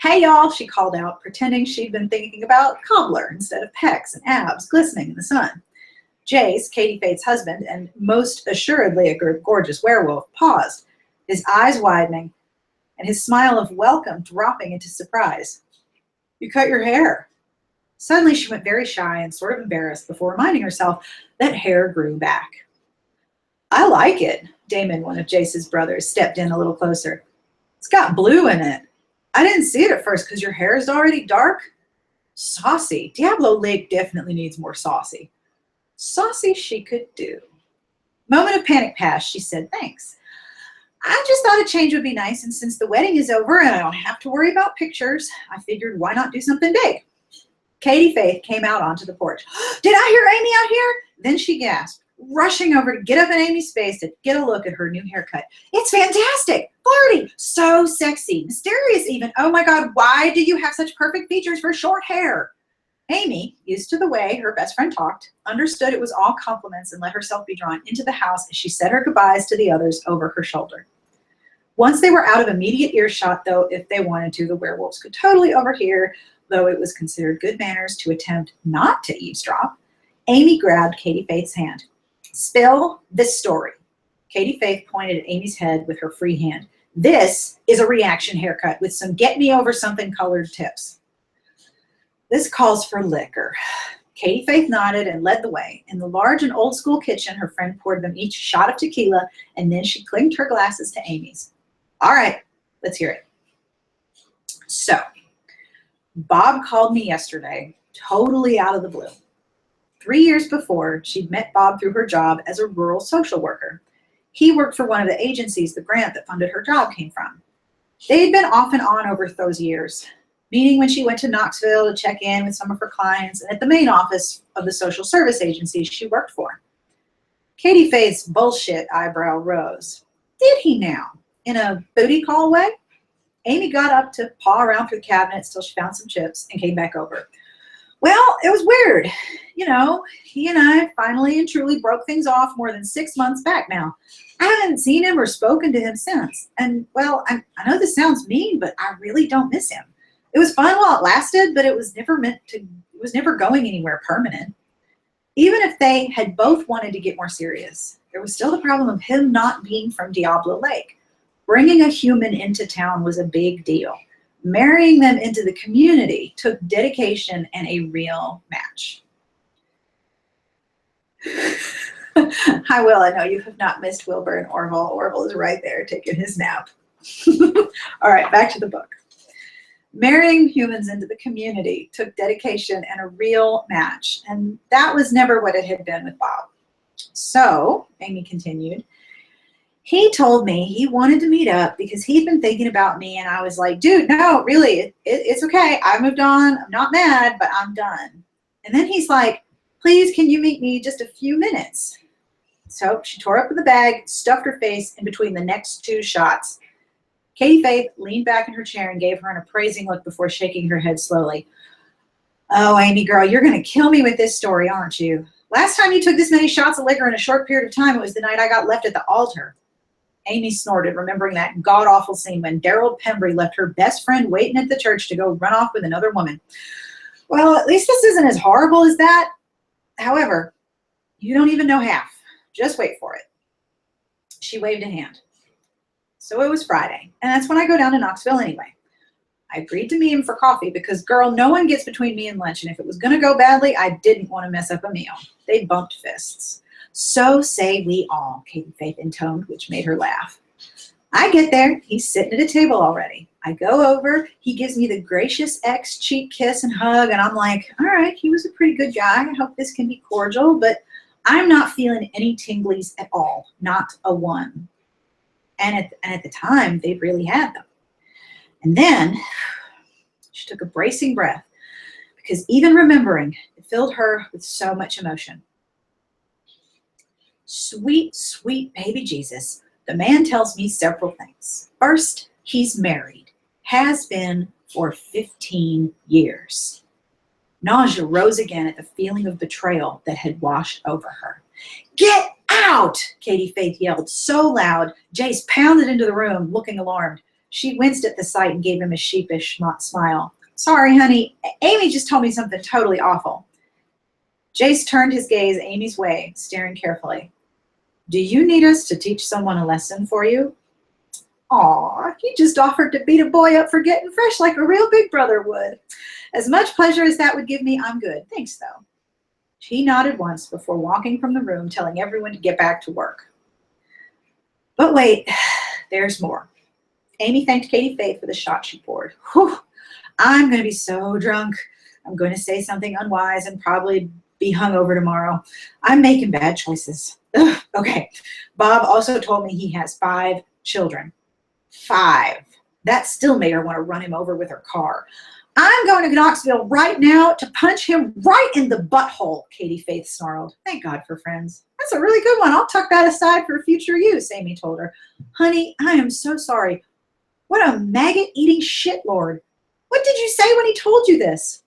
A: "Hey, y'all," she called out, pretending she'd been thinking about cobbler instead of pecs and abs glistening in the sun. Jace, Katie Faith's husband, and most assuredly a gorgeous werewolf, paused, his eyes widening, and his smile of welcome dropping into surprise. "You cut your hair." Suddenly she went very shy and sort of embarrassed before reminding herself that hair grew back. "I like it." Damon, one of Jace's brothers, stepped in a little closer. "It's got blue in it. I didn't see it at first because your hair is already dark." "Saucy. Diablo Lake definitely needs more saucy." Saucy she could do. Moment of panic passed. She said, "Thanks. I just thought a change would be nice, and since the wedding is over and I don't have to worry about pictures, I figured why not do something big." Katie Faith came out onto the porch. "Did I hear Amy out here?" Then she gasped, rushing over to get up in Amy's face to get a look at her new haircut. "It's fantastic, flirty, so sexy, mysterious even. Oh my God, why do you have such perfect features for short hair?" Amy, used to the way her best friend talked, understood it was all compliments and let herself be drawn into the house as she said her goodbyes to the others over her shoulder. Once they were out of immediate earshot, though, if they wanted to, the werewolves could totally overhear, though it was considered good manners to attempt not to eavesdrop. Amy grabbed Katie Faith's hand. "Spill this story." Katie Faith pointed at Amy's head with her free hand. "This is a reaction haircut with some get-me-over-something colored tips." "This calls for liquor." Katie Faith nodded and led the way. In the large and old-school kitchen, her friend poured them each a shot of tequila, and then she clinked her glasses to Amy's. "All right, let's hear it." "So, Bob called me yesterday, totally out of the blue. 3 years before, she'd met Bob through her job as a rural social worker. He worked for one of the agencies the grant that funded her job came from. They'd been off and on over those years, meaning when she went to Knoxville to check in with some of her clients and at the main office of the social service agency she worked for." Katie Faith's bullshit eyebrow rose. "Did he now? In a booty call way?" Amy got up to paw around through the cabinets till she found some chips and came back over. "Well, it was weird. You know, he and I finally and truly broke things off more than 6 months back now. I haven't seen him or spoken to him since. And, well, I know this sounds mean, but I really don't miss him. It was fun while it lasted, but it was never going anywhere permanent. Even if they had both wanted to get more serious, there was still the problem of him not being from Diablo Lake. Bringing a human into town was a big deal. Marrying them into the community took dedication and a real match." "Hi, Will. I know you have not missed Wilbur and Orville. Orville is right there taking his nap." All right, back to the book. Marrying humans into the community took dedication and a real match, and that was never what it had been with Bob. "So," Amy continued, "he told me he wanted to meet up because he'd been thinking about me, and I was like, dude, no, really, it's okay. I moved on. I'm not mad, but I'm done. And then he's like, please, can you meet me just a few minutes?" So she tore up the bag, stuffed her face in between the next 2 shots. Katie Faith leaned back in her chair and gave her an appraising look before shaking her head slowly. "Oh, Amy, girl, you're going to kill me with this story, aren't you? Last time you took this many shots of liquor in a short period of time, it was the night I got left at the altar." Amy snorted, remembering that god-awful scene when Daryl Pembry left her best friend waiting at the church to go run off with another woman. "Well, at least this isn't as horrible as that. However, you don't even know half. Just wait for it." She waved a hand. So it was Friday, and that's when I go down to Knoxville anyway. I agreed to meet him for coffee because, girl, no one gets between me and lunch, and if it was going to go badly, I didn't want to mess up a meal. They bumped fists. "So say we all," Katie Faith intoned, which made her laugh. I get there. He's sitting at a table already. I go over. He gives me the gracious ex-cheek kiss and hug, and I'm like, all right, he was a pretty good guy. I hope this can be cordial, but I'm not feeling any tinglies at all, not a one. And at the time, they really had them. And then she took a bracing breath because even remembering, it filled her with so much emotion. "Sweet, sweet baby Jesus, the man tells me several things. First, he's married, has been for 15 years. Nausea rose again at the feeling of betrayal that had washed over her. "Get out!" Katie Faith yelled so loud, Jace pounded into the room, looking alarmed. She winced at the sight and gave him a sheepish smile. "Sorry, honey. Amy just told me something totally awful." Jace turned his gaze Amy's way, staring carefully. Do you need us to teach someone a lesson for you? Aw, he just offered to beat a boy up for getting fresh like a real big brother would. As much pleasure as that would give me, I'm good. Thanks, though. He nodded once before walking from the room, telling everyone to get back to work. But wait, there's more. Amy thanked Katie Faith for the shot she poured. Whew, I'm going to be so drunk. I'm going to say something unwise and probably be hungover tomorrow. I'm making bad choices. Ugh, okay. Bob also told me he has 5 children. 5. That still made her want to run him over with her car. I'm going to Knoxville right now to punch him right in the butthole, Katie Faith snarled. Thank God for friends. That's a really good one. I'll tuck that aside for future use, Amy told her. Honey, I am so sorry. What a maggot-eating shitlord. What did you say when he told you this?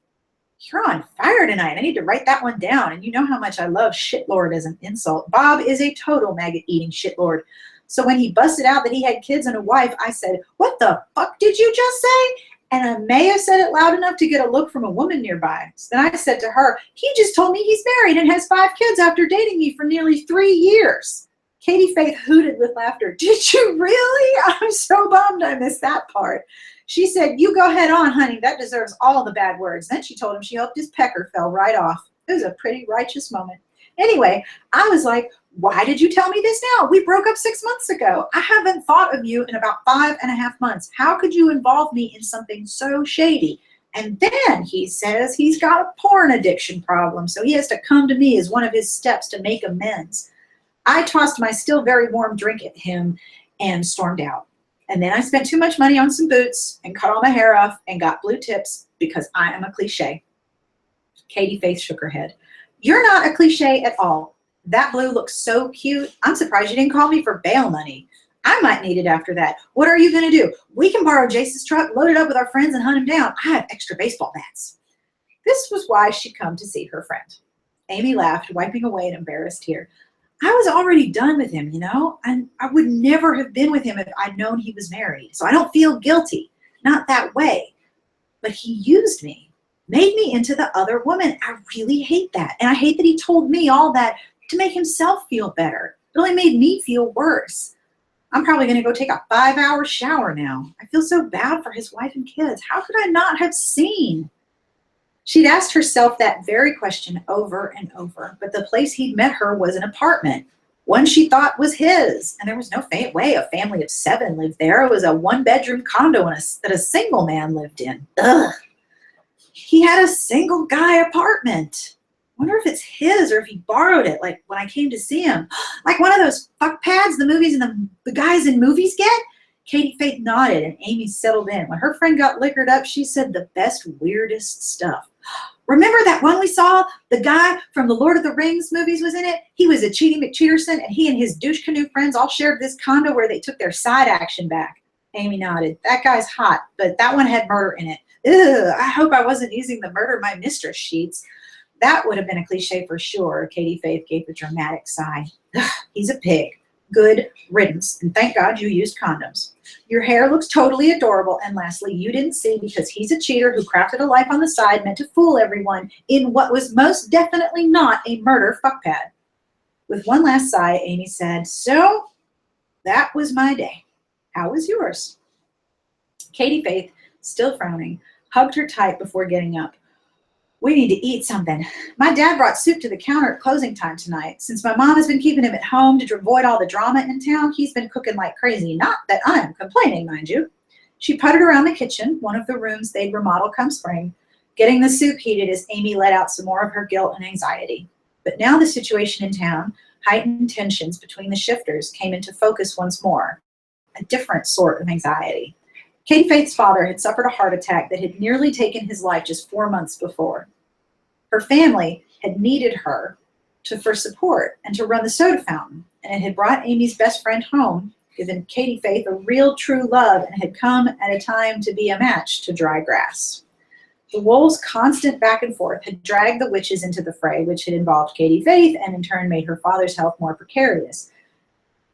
A: You're on fire tonight. I need to write that one down. And you know how much I love shitlord as an insult. Bob is a total maggot-eating shitlord. So when he busted out that he had kids and a wife, I said, what the fuck did you just say? And I may have said it loud enough to get a look from a woman nearby. So then I said to her, he just told me he's married and has 5 kids after dating me for nearly 3 years. Katie Faith hooted with laughter. Did you really? I'm so bummed I missed that part. She said, you go head on, honey. That deserves all the bad words. Then she told him she hoped his pecker fell right off. It was a pretty righteous moment. Anyway, I was like, why did you tell me this now? We broke up 6 months ago. I haven't thought of you in about 5.5 months. How could you involve me in something so shady? And then he says he's got a porn addiction problem, so he has to come to me as one of his steps to make amends. I tossed my still very warm drink at him and stormed out. And then I spent too much money on some boots and cut all my hair off and got blue tips because I am a cliche. Katie Faith shook her head. You're not a cliche at all. That blue looks so cute. I'm surprised you didn't call me for bail money. I might need it after that. What are you going to do? We can borrow Jace's truck, load it up with our friends, and hunt him down. I have extra baseball bats. This was why she'd come to see her friend. Amy laughed, wiping away an embarrassed tear. I was already done with him, you know, and I would never have been with him if I'd known he was married. So I don't feel guilty. Not that way. But he used me, made me into the other woman. I really hate that. And I hate that he told me all that to make himself feel better. It only made me feel worse. I'm probably going to go take a 5-hour shower now. I feel so bad for his wife and kids. How could I not have seen? She'd asked herself that very question over and over, but the place he'd met her was an apartment, one she thought was his, and there was no way a family of 7 lived there. It was a 1-bedroom condo that a single man lived in. Ugh. He had a single guy apartment. Wonder if it's his or if he borrowed it, like when I came to see him. Like one of those fuck pads the movies and the guys in movies get? Katie Faith nodded and Amy settled in. When her friend got liquored up, she said the best, weirdest stuff. Remember that one we saw? The guy from the Lord of the Rings movies was in it. He was a Cheaty McCheaterson, and he and his douche canoe friends all shared this condo where they took their side action back. Amy nodded. That guy's hot, but that one had murder in it. Ugh, I hope I wasn't using the murder my mistress sheets. That would have been a cliche for sure. Katie Faith gave a dramatic sigh. Ugh, he's a pig. Good riddance, and thank God you used condoms. Your hair looks totally adorable, and lastly, you didn't see because he's a cheater who crafted a life on the side meant to fool everyone in what was most definitely not a murder fuckpad. With one last sigh, Amy said, so that was my day. How was yours? Katie Faith, still frowning, hugged her tight before getting up. We need to eat something. My dad brought soup to the counter at closing time tonight. Since my mom has been keeping him at home to avoid all the drama in town, he's been cooking like crazy. Not that I'm complaining, mind you. She puttered around the kitchen, one of the rooms they'd remodel come spring, getting the soup heated as Amy let out some more of her guilt and anxiety. But now the situation in town, heightened tensions between the shifters, came into focus once more. A different sort of anxiety. Katie Faith's father had suffered a heart attack that had nearly taken his life just 4 months before. Her family had needed her for support and to run the soda fountain, and it had brought Amy's best friend home, given Katie Faith a real true love, and had come at a time to be a match to dry grass. The wolves' constant back and forth had dragged the witches into the fray, which had involved Katie Faith and in turn made her father's health more precarious.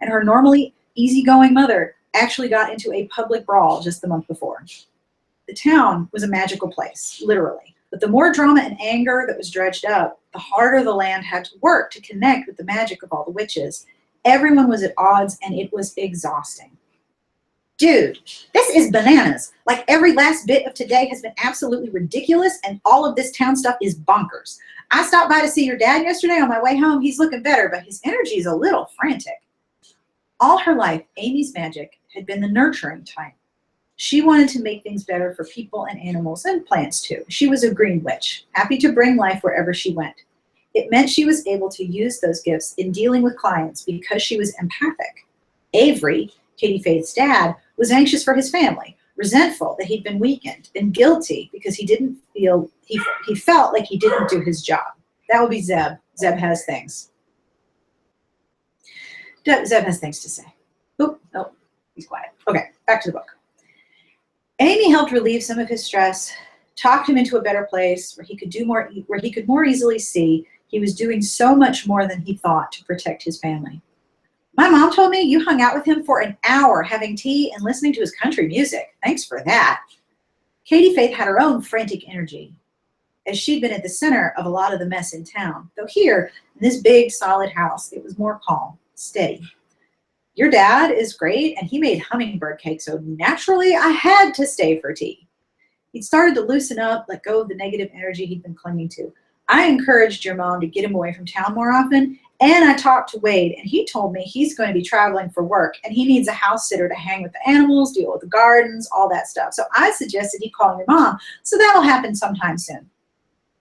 A: And her normally easygoing mother actually got into a public brawl just the month before. The town was a magical place, literally. But the more drama and anger that was dredged up, the harder the land had to work to connect with the magic of all the witches. Everyone was at odds, and it was exhausting. Dude, this is bananas. Like every last bit of today has been absolutely ridiculous, and all of this town stuff is bonkers. I stopped by to see your dad yesterday on my way home. He's looking better, but his energy is a little frantic. All her life, Amy's magic had been the nurturing type. She wanted to make things better for people and animals and plants too. She was a green witch, happy to bring life wherever she went. It meant she was able to use those gifts in dealing with clients because she was empathic. Avery, Katie Faith's dad, was anxious for his family, resentful that he'd been weakened, and guilty because he felt like he didn't do his job. That would be Zeb. Zeb has things. Zeb has things to say. Oh, he's quiet. Okay, back to the book. Amy helped relieve some of his stress, talked him into a better place where he could more easily see he was doing so much more than he thought to protect his family. My mom told me you hung out with him for an hour having tea and listening to his country music. Thanks for that. Katie Faith had her own frantic energy, as she'd been at the center of a lot of the mess in town. Though here, in this big, solid house, it was more calm, steady. Your dad is great, and he made hummingbird cake, so naturally I had to stay for tea. He'd started to loosen up, let go of the negative energy he'd been clinging to. I encouraged your mom to get him away from town more often, and I talked to Wade, and he told me he's going to be traveling for work, and he needs a house sitter to hang with the animals, deal with the gardens, all that stuff. So I suggested he call your mom, so that'll happen sometime soon.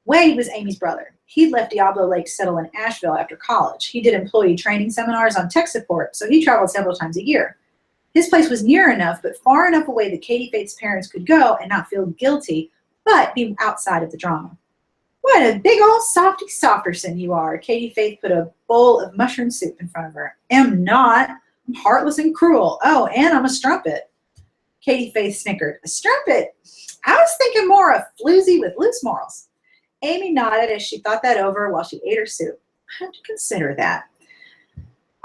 A: Wade was Amy's brother. He'd left Diablo Lake to settle in Asheville after college. He did employee training seminars on tech support, so he traveled several times a year. His place was near enough, but far enough away that Katie Faith's parents could go and not feel guilty, but be outside of the drama. What a big old softy softerson you are. Katie Faith put a bowl of mushroom soup in front of her. Am not. I'm heartless and cruel. Oh, and I'm a strumpet. Katie Faith snickered. A strumpet? I was thinking more a floozy with loose morals. Amy nodded as she thought that over while she ate her soup. I have to consider that.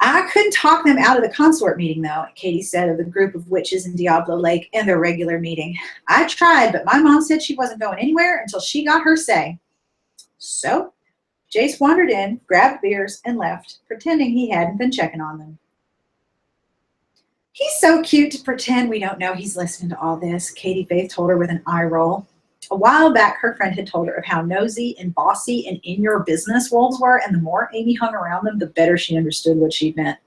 A: I couldn't talk them out of the consort meeting, though, Katie said of the group of witches in Diablo Lake and their regular meeting. I tried, but my mom said she wasn't going anywhere until she got her say. So, Jace wandered in, grabbed beers, and left, pretending he hadn't been checking on them. He's so cute to pretend we don't know he's listening to all this, Katie Faith told her with an eye roll. A while back, her friend had told her of how nosy and bossy and in-your-business wolves were, and the more Amy hung around them, the better she understood what she meant.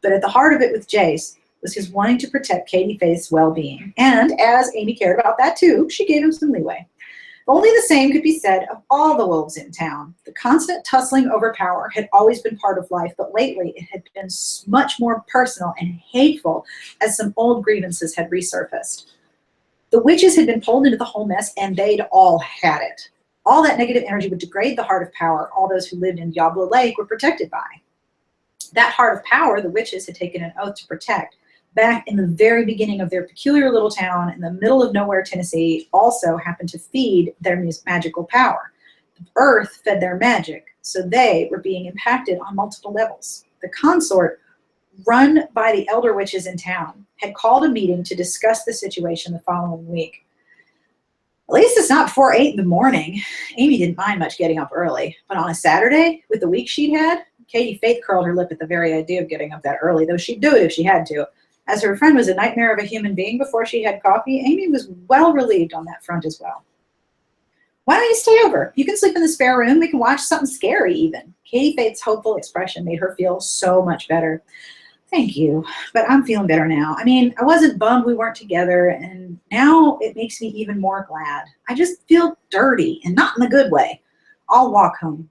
A: But at the heart of it with Jace was his wanting to protect Katie Faith's well-being. And as Amy cared about that too, she gave him some leeway. Only the same could be said of all the wolves in town. The constant tussling over power had always been part of life, but lately it had been much more personal and hateful as some old grievances had resurfaced. The witches had been pulled into the whole mess, and they'd all had it. All that negative energy would degrade the heart of power all those who lived in Diablo Lake were protected by. That heart of power the witches had taken an oath to protect back in the very beginning of their peculiar little town in the middle of nowhere, Tennessee, also happened to feed their magical power. The earth fed their magic, so they were being impacted on multiple levels. The consort, run by the elder witches in town, had called a meeting to discuss the situation the following week. At least it's not before 8 in the morning. Amy didn't mind much getting up early, but on a Saturday, with the week she'd had, Katie Faith curled her lip at the very idea of getting up that early, though she'd do it if she had to. As her friend was a nightmare of a human being before she had coffee, Amy was well relieved on that front as well. Why don't you stay over? You can sleep in the spare room. We can watch something scary even. Katie Faith's hopeful expression made her feel so much better. Thank you, but I'm feeling better now. I mean, I wasn't bummed we weren't together, and now it makes me even more glad. I just feel dirty, and not in the good way. I'll walk home.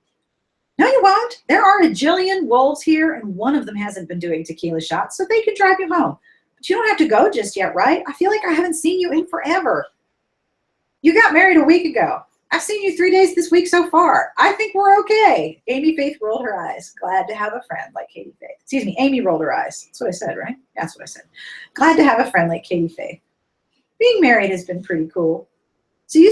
A: No, you won't. There are a jillion wolves here, and one of them hasn't been doing tequila shots, so they can drive you home. But you don't have to go just yet, right? I feel like I haven't seen you in forever. You got married a week ago. I've seen you 3 days this week so far. I think we're okay. Amy Faith rolled her eyes. Glad to have a friend like Katie Faith. Excuse me, Amy rolled her eyes. That's what I said, right? That's what I said. Glad to have a friend like Katie Faith. Being married has been pretty cool. So you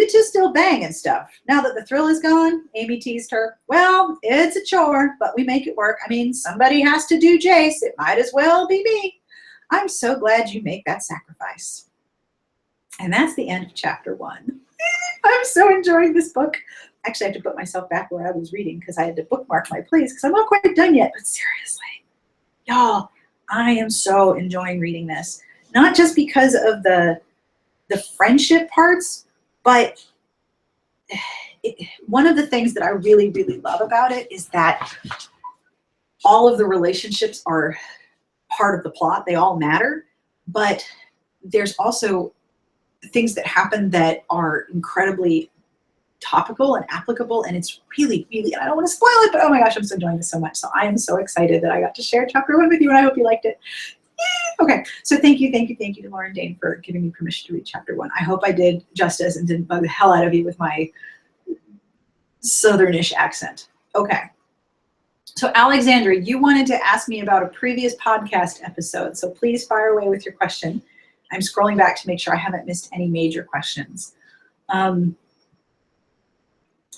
A: two still bang and stuff. Now that the thrill is gone, Amy teased her. Well, it's a chore, but we make it work. I mean, somebody has to do Jace. It might as well be me. I'm so glad you make that sacrifice. And that's the end of chapter 1. I'm so enjoying this book. Actually, I have to put myself back where I was reading because I had to bookmark my place because I'm not quite done yet. But seriously, y'all, I am so enjoying reading this. Not just because of the friendship parts, but one of the things that I really, really love about it is that all of the relationships are part of the plot. They all matter, but there's also things that happen that are incredibly topical and applicable, and it's really, really, I don't want to spoil it, but oh my gosh, I'm so enjoying this so much. So I am so excited that I got to share chapter 1 with you, and I hope you liked it. Yay! Okay, so thank you to Lauren Dane for giving me permission to read chapter 1. I hope I did justice and didn't bug the hell out of you with my southernish accent. Okay. So Alexandra, you wanted to ask me about a previous podcast episode, so please fire away with your question. I'm scrolling back to make sure I haven't missed any major questions.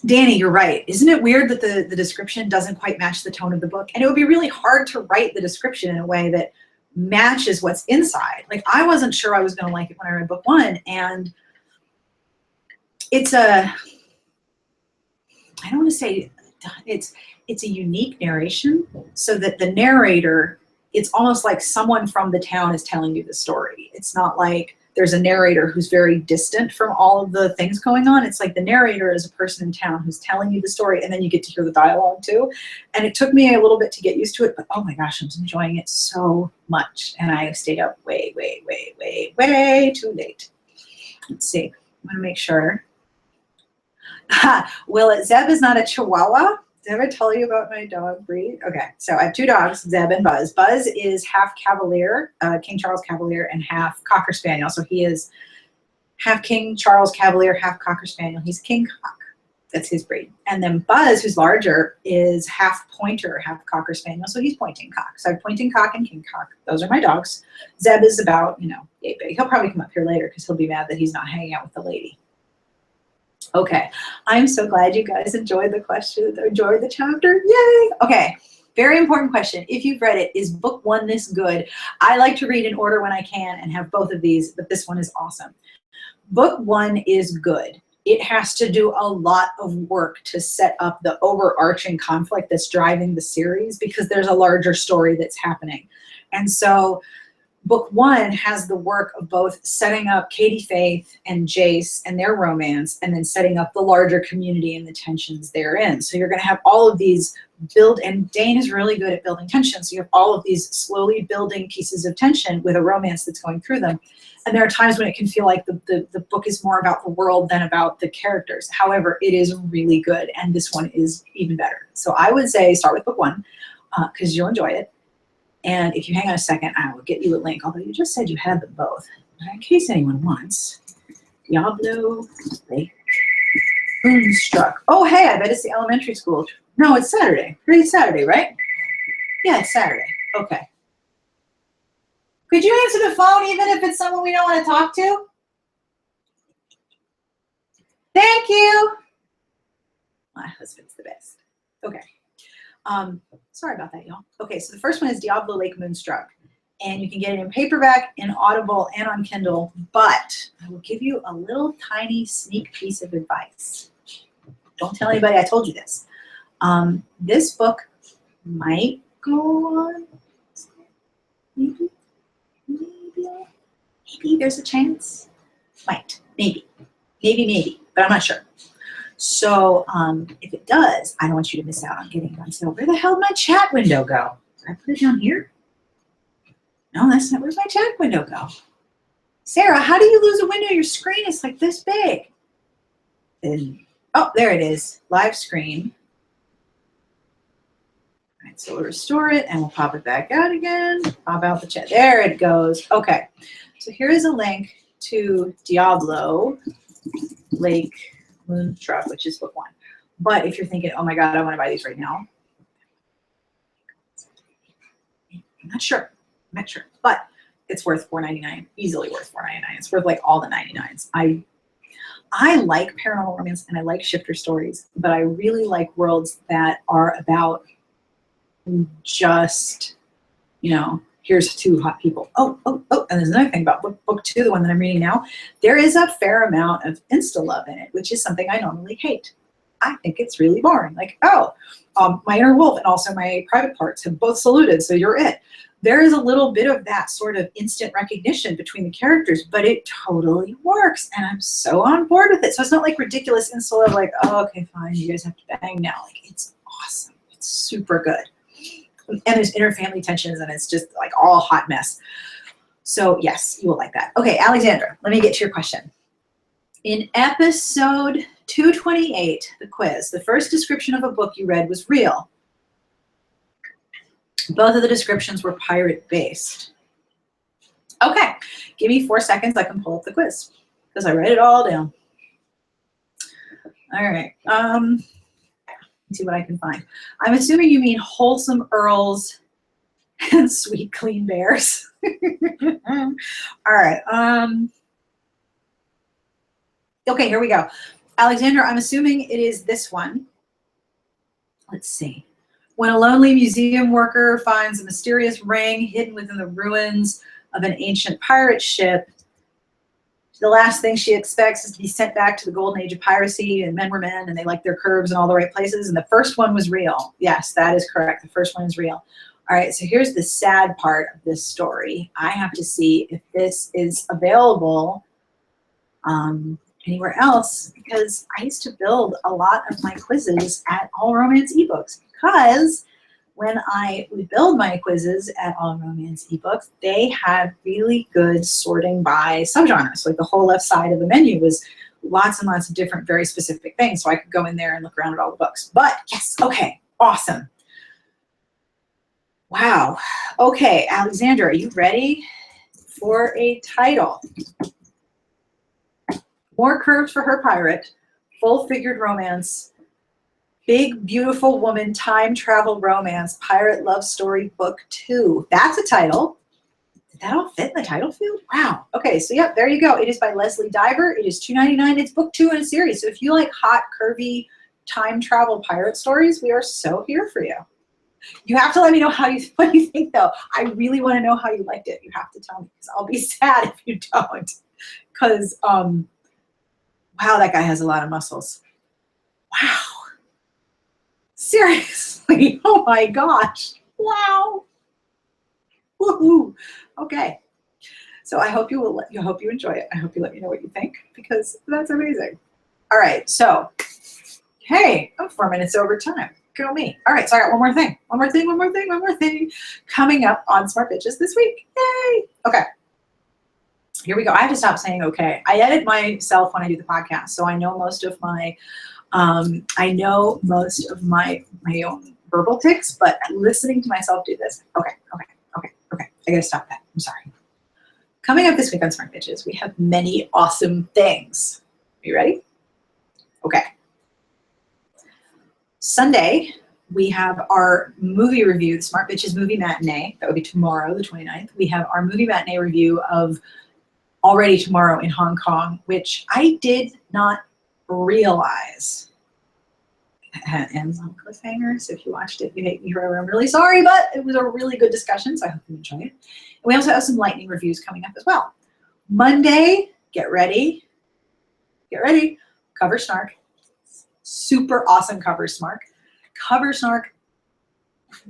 A: Danny, you're right. Isn't it weird that the description doesn't quite match the tone of the book? And it would be really hard to write the description in a way that matches what's inside. Like, I wasn't sure I was going to like it when I read book 1, and it's I don't want to say it's a unique narration, so that the narrator, it's almost like someone from the town is telling you the story. It's not like there's a narrator who's very distant from all of the things going on. It's like the narrator is a person in town who's telling you the story, and then you get to hear the dialogue too. And it took me a little bit to get used to it, but oh my gosh, I'm enjoying it so much. And I stayed up way too late. Let's see, I want to make sure. Zeb is not a Chihuahua. Did I ever tell you about my dog breed? Okay, so I have 2 dogs, Zeb and Buzz. Buzz is half Cavalier, King Charles Cavalier, and half Cocker Spaniel. So he is half King Charles Cavalier, half Cocker Spaniel. He's King Cock. That's his breed. And then Buzz, who's larger, is half Pointer, half Cocker Spaniel. So he's Pointing Cock. So I have Pointing Cock and King Cock. Those are my dogs. Zeb is about, yay big. He'll probably come up here later because he'll be mad that he's not hanging out with the lady. Okay, I'm so glad you guys enjoyed the question, enjoyed the chapter. Yay! Okay, very important question. If you've read it, is book 1 this good? I like to read in order when I can and have both of these, but this one is awesome. Book 1 is good. It has to do a lot of work to set up the overarching conflict that's driving the series, because there's a larger story that's happening. And so book 1 has the work of both setting up Katie Faith and Jace and their romance, and then setting up the larger community and the tensions therein. So you're going to have all of these build, and Dane is really good at building tension. So you have all of these slowly building pieces of tension with a romance that's going through them. And there are times when it can feel like the book is more about the world than about the characters. However, it is really good, and this one is even better. So I would say start with book 1 because you'll enjoy it. And if you hang on a second, I will get you a link, although you just said you had them both. But in case anyone wants, Diablo Lake Moonstruck. Oh, hey, I bet it's the elementary school. No, it's Saturday. Today's Saturday, right? Yeah, it's Saturday. Okay. Could you answer the phone even if it's someone we don't want to talk to? Thank you. My husband's the best. Okay. Sorry about that, y'all. Okay, so the first one is Diablo Lake Moonstruck. And you can get it in paperback, in Audible, and on Kindle. But I will give you a little tiny sneak piece of advice. Don't tell anybody I told you this. This book might go on. Maybe there's a chance. Might. Maybe. Maybe. But I'm not sure. So if it does, I don't want you to miss out on getting it on sale. Where the hell did my chat window go? Did I put it down here? No, that's not. Where's my chat window go? Sarah, how do you lose a window? Your screen is like this big. Oh, there it is. Live screen. All right, so we'll restore it and we'll pop it back out again. Pop out the chat. There it goes. Okay. So here is a link to Diablo Lake Moonstruck, which is book 1. But if you're thinking, oh my God, I want to buy these right now, I'm not sure. But it's worth $4.99, easily worth $4.99. It's worth like all the 99s. I like paranormal romance and I like shifter stories, but I really like worlds that are about just, here's two hot people. Oh, and there's another thing about book 2, the one that I'm reading now. There is a fair amount of insta-love in it, which is something I normally hate. I think it's really boring. Like, my inner wolf and also my private parts have both saluted, so you're it. There is a little bit of that sort of instant recognition between the characters, but it totally works, and I'm so on board with it. So it's not like ridiculous insta-love, like, oh, okay, fine, you guys have to bang now. Like, it's awesome. It's super good. And there's inter-family tensions, and it's just like all hot mess. So yes, you will like that. Okay, Alexandra, let me get to your question. In episode 228, the quiz, the first description of a book you read was real. Both of the descriptions were pirate-based. Okay, give me 4 seconds. I can pull up the quiz because I write it all down. All right. Let's see what I can find. I'm assuming you mean wholesome earls and sweet clean bears. All right. Okay, here we go. Alexandra, I'm assuming it is this one. Let's see. When a lonely museum worker finds a mysterious ring hidden within the ruins of an ancient pirate ship, the last thing she expects is to be sent back to the golden age of piracy, and men were men and they liked their curves in all the right places. And the first one was real. Yes, that is correct. The first one is real. All right, so here's the sad part of this story. I have to see if this is available anywhere else, because I used to build a lot of my quizzes at All Romance eBooks, because when I would build my quizzes at All Romance eBooks, they had really good sorting by subgenres. Like the whole left side of the menu was lots and lots of different, very specific things. So I could go in there and look around at all the books. But yes, okay, awesome. Wow. Okay, Alexandra, are you ready for a title? More curves for her pirate, full-figured romance, big, beautiful woman, time travel romance, pirate love story, book 2. That's a title. Did that all fit in the title field? Wow. Okay, so yep, there you go. It is by Leslie Diver. It is $2.99. It's book 2 in a series. So if you like hot, curvy, time travel pirate stories, we are so here for you. You have to let me know what you think, though. I really want to know how you liked it. You have to tell me, because I'll be sad if you don't. Because, wow, that guy has a lot of muscles. Wow. Seriously. Oh my gosh. Wow. Woohoo. Okay. So I hope you enjoy it. I hope you let me know what you think, because that's amazing. All right. So, hey, I'm 4 minutes over time. Go me. All right. So I got one more thing. One more thing coming up on Smart Bitches this week. Yay. Okay. Here we go. I have to stop saying okay. I edit myself when I do the podcast, so I know most of my my own verbal tics, but listening to myself do this. Okay. I gotta stop that. I'm sorry. Coming up this week on Smart Bitches, we have many awesome things. Are you ready? Okay. Sunday, we have our movie review, the Smart Bitches movie matinee. That would be tomorrow, the 29th. We have our movie matinee review of Already Tomorrow in Hong Kong, which I did not realize ends on cliffhanger. So if you watched it, you hate me forever. I'm really sorry, but it was a really good discussion, so I hope you enjoy it. And we also have some lightning reviews coming up as well. Monday, get ready. Cover Snark. Super awesome cover Snark. Cover Snark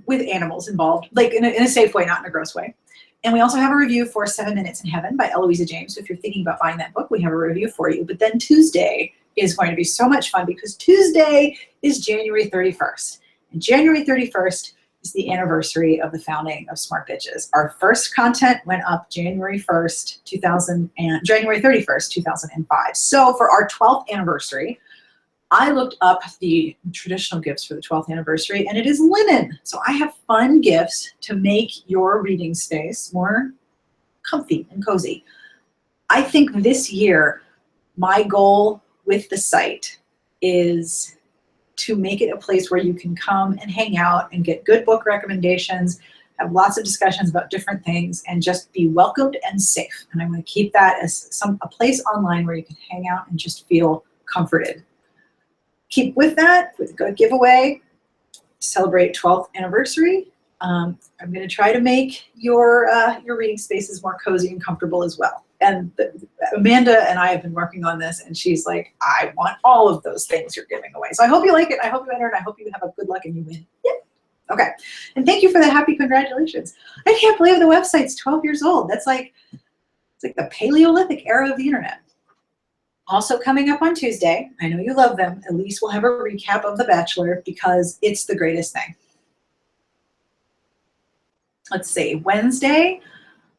A: with animals involved, like in a safe way, not in a gross way. And we also have a review for 7 Minutes in Heaven by Eloisa James. So if you're thinking about buying that book, we have a review for you. But then Tuesday is going to be so much fun, because Tuesday is January 31st. And January 31st is the anniversary of the founding of Smart Bitches. Our first content went up January 31st, 2005. So for our 12th anniversary, I looked up the traditional gifts for the 12th anniversary, and it is linen. So I have fun gifts to make your reading space more comfy and cozy. I think this year, my goal with the site is to make it a place where you can come and hang out and get good book recommendations, have lots of discussions about different things, and just be welcomed and safe. And I want to keep that as a place online where you can hang out and just feel comforted. Keep with that, with a good giveaway to celebrate 12th anniversary. I'm going to try to make your reading spaces more cozy and comfortable as well. And Amanda and I have been working on this, and she's like, I want all of those things you're giving away. So I hope you like it. I hope you enter, and I hope you have a good luck and you win. Yeah. Okay. And thank you for the happy congratulations. I can't believe the website's 12 years old. That's like, it's like the Paleolithic era of the internet. Also coming up on Tuesday, I know you love them, Elise will have a recap of The Bachelor because it's the greatest thing. Let's see, Wednesday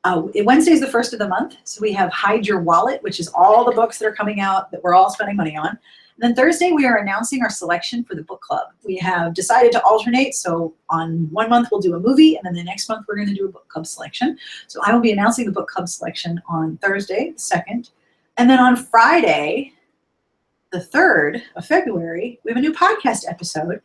A: is the first of the month, so we have Hide Your Wallet, which is all the books that are coming out that we're all spending money on. And then Thursday, we are announcing our selection for the book club. We have decided to alternate, so on one month we'll do a movie, and then the next month we're going to do a book club selection. So I will be announcing the book club selection on Thursday, the 2nd. And then on Friday, the 3rd of February, we have a new podcast episode.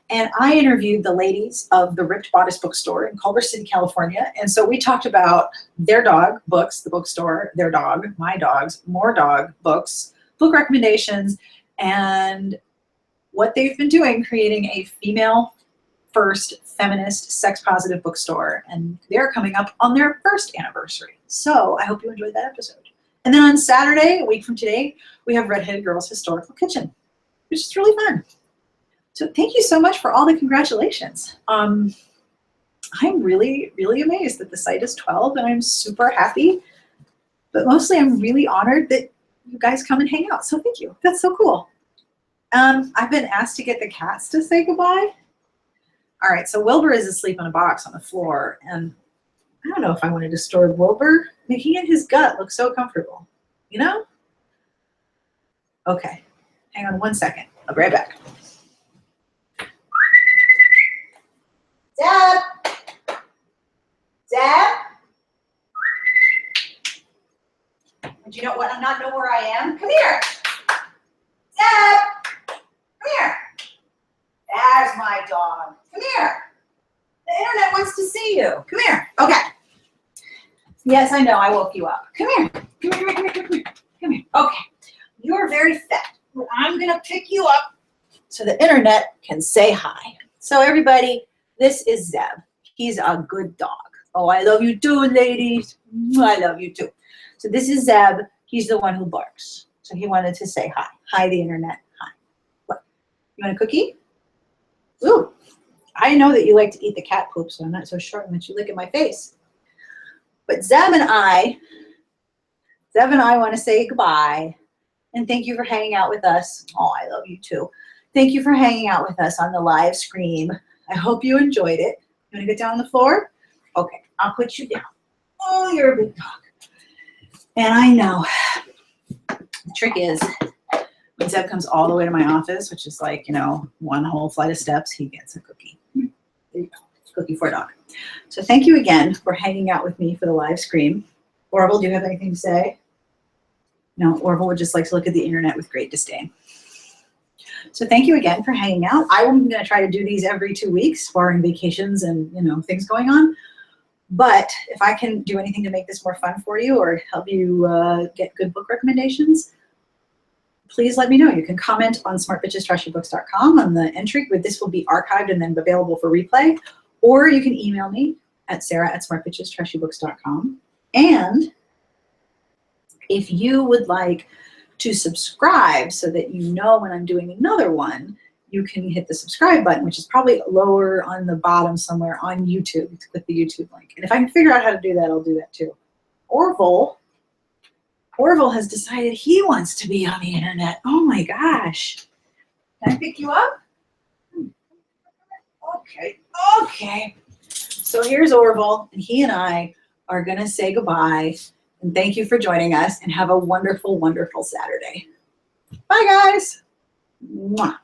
A: And I interviewed the ladies of the Ripped Bodice Bookstore in Culver City, California. And so we talked about their dog books, the bookstore, their dog, my dogs, more dog books, book recommendations, and what they've been doing, creating a female-first, feminist, sex-positive bookstore. And they're coming up on their 1st anniversary. So I hope you enjoyed that episode. And then on Saturday, a week from today, we have Redheaded Girls Historical Kitchen, which is really fun. So thank you so much for all the congratulations. I'm really, really amazed that the site is 12, and I'm super happy. But mostly I'm really honored that you guys come and hang out. So thank you. That's so cool. I've been asked to get the cats to say goodbye. All right, so Wilbur is asleep on a box on the floor, and I don't know if I want to disturb Wilbur. I mean, he and his gut look so comfortable, you know? Okay, hang on one second. I'll be right back. Deb! Deb? Do you know what? I'm not know where I am. Come here. Deb! Come here. There's my dog. Come here. The internet wants to see you. Come here. Okay. Yes, I know. I woke you up. Come here. Come here, come here, come here, come here. Come here. Okay. You're very fat, but I'm going to pick you up so the internet can say hi. So everybody, this is Zeb. He's a good dog. Oh, I love you too, ladies. I love you too. So this is Zeb. He's the one who barks. So he wanted to say hi. Hi, the internet. Hi. What? You want a cookie? Ooh. I know that you like to eat the cat poop, so I'm not so sure that you lick at my face. But Zeb and I want to say goodbye. And thank you for hanging out with us. Oh, I love you too. Thank you for hanging out with us on the live stream. I hope you enjoyed it. You want to get down on the floor? Okay, I'll put you down. Oh, you're a big dog. And I know. The trick is, when Zeb comes all the way to my office, which is like, you know, one whole flight of steps, he gets a cookie. There you go. Cookie for a dog. So thank you again for hanging out with me for the live stream. Orville, do you have anything to say? No, Orville would just like to look at the internet with great disdain. So thank you again for hanging out. I'm going to try to do these every 2 weeks, barring vacations and, you know, things going on. But if I can do anything to make this more fun for you or help you get good book recommendations, please let me know. You can comment on smartbitchestrashybooks.com on the entry, but this will be archived and then available for replay. Or you can email me at sarah@smartbitchestrashybooks.com. And if you would like to subscribe so that you know when I'm doing another one, you can hit the subscribe button, which is probably lower on the bottom somewhere on YouTube. Click the YouTube link. And if I can figure out how to do that, I'll do that too. Orville has decided he wants to be on the internet. Oh my gosh. Can I pick you up? Okay. So here's Orville, and he and I are going to say goodbye. And thank you for joining us, and have a wonderful, wonderful Saturday. Bye, guys. Mwah.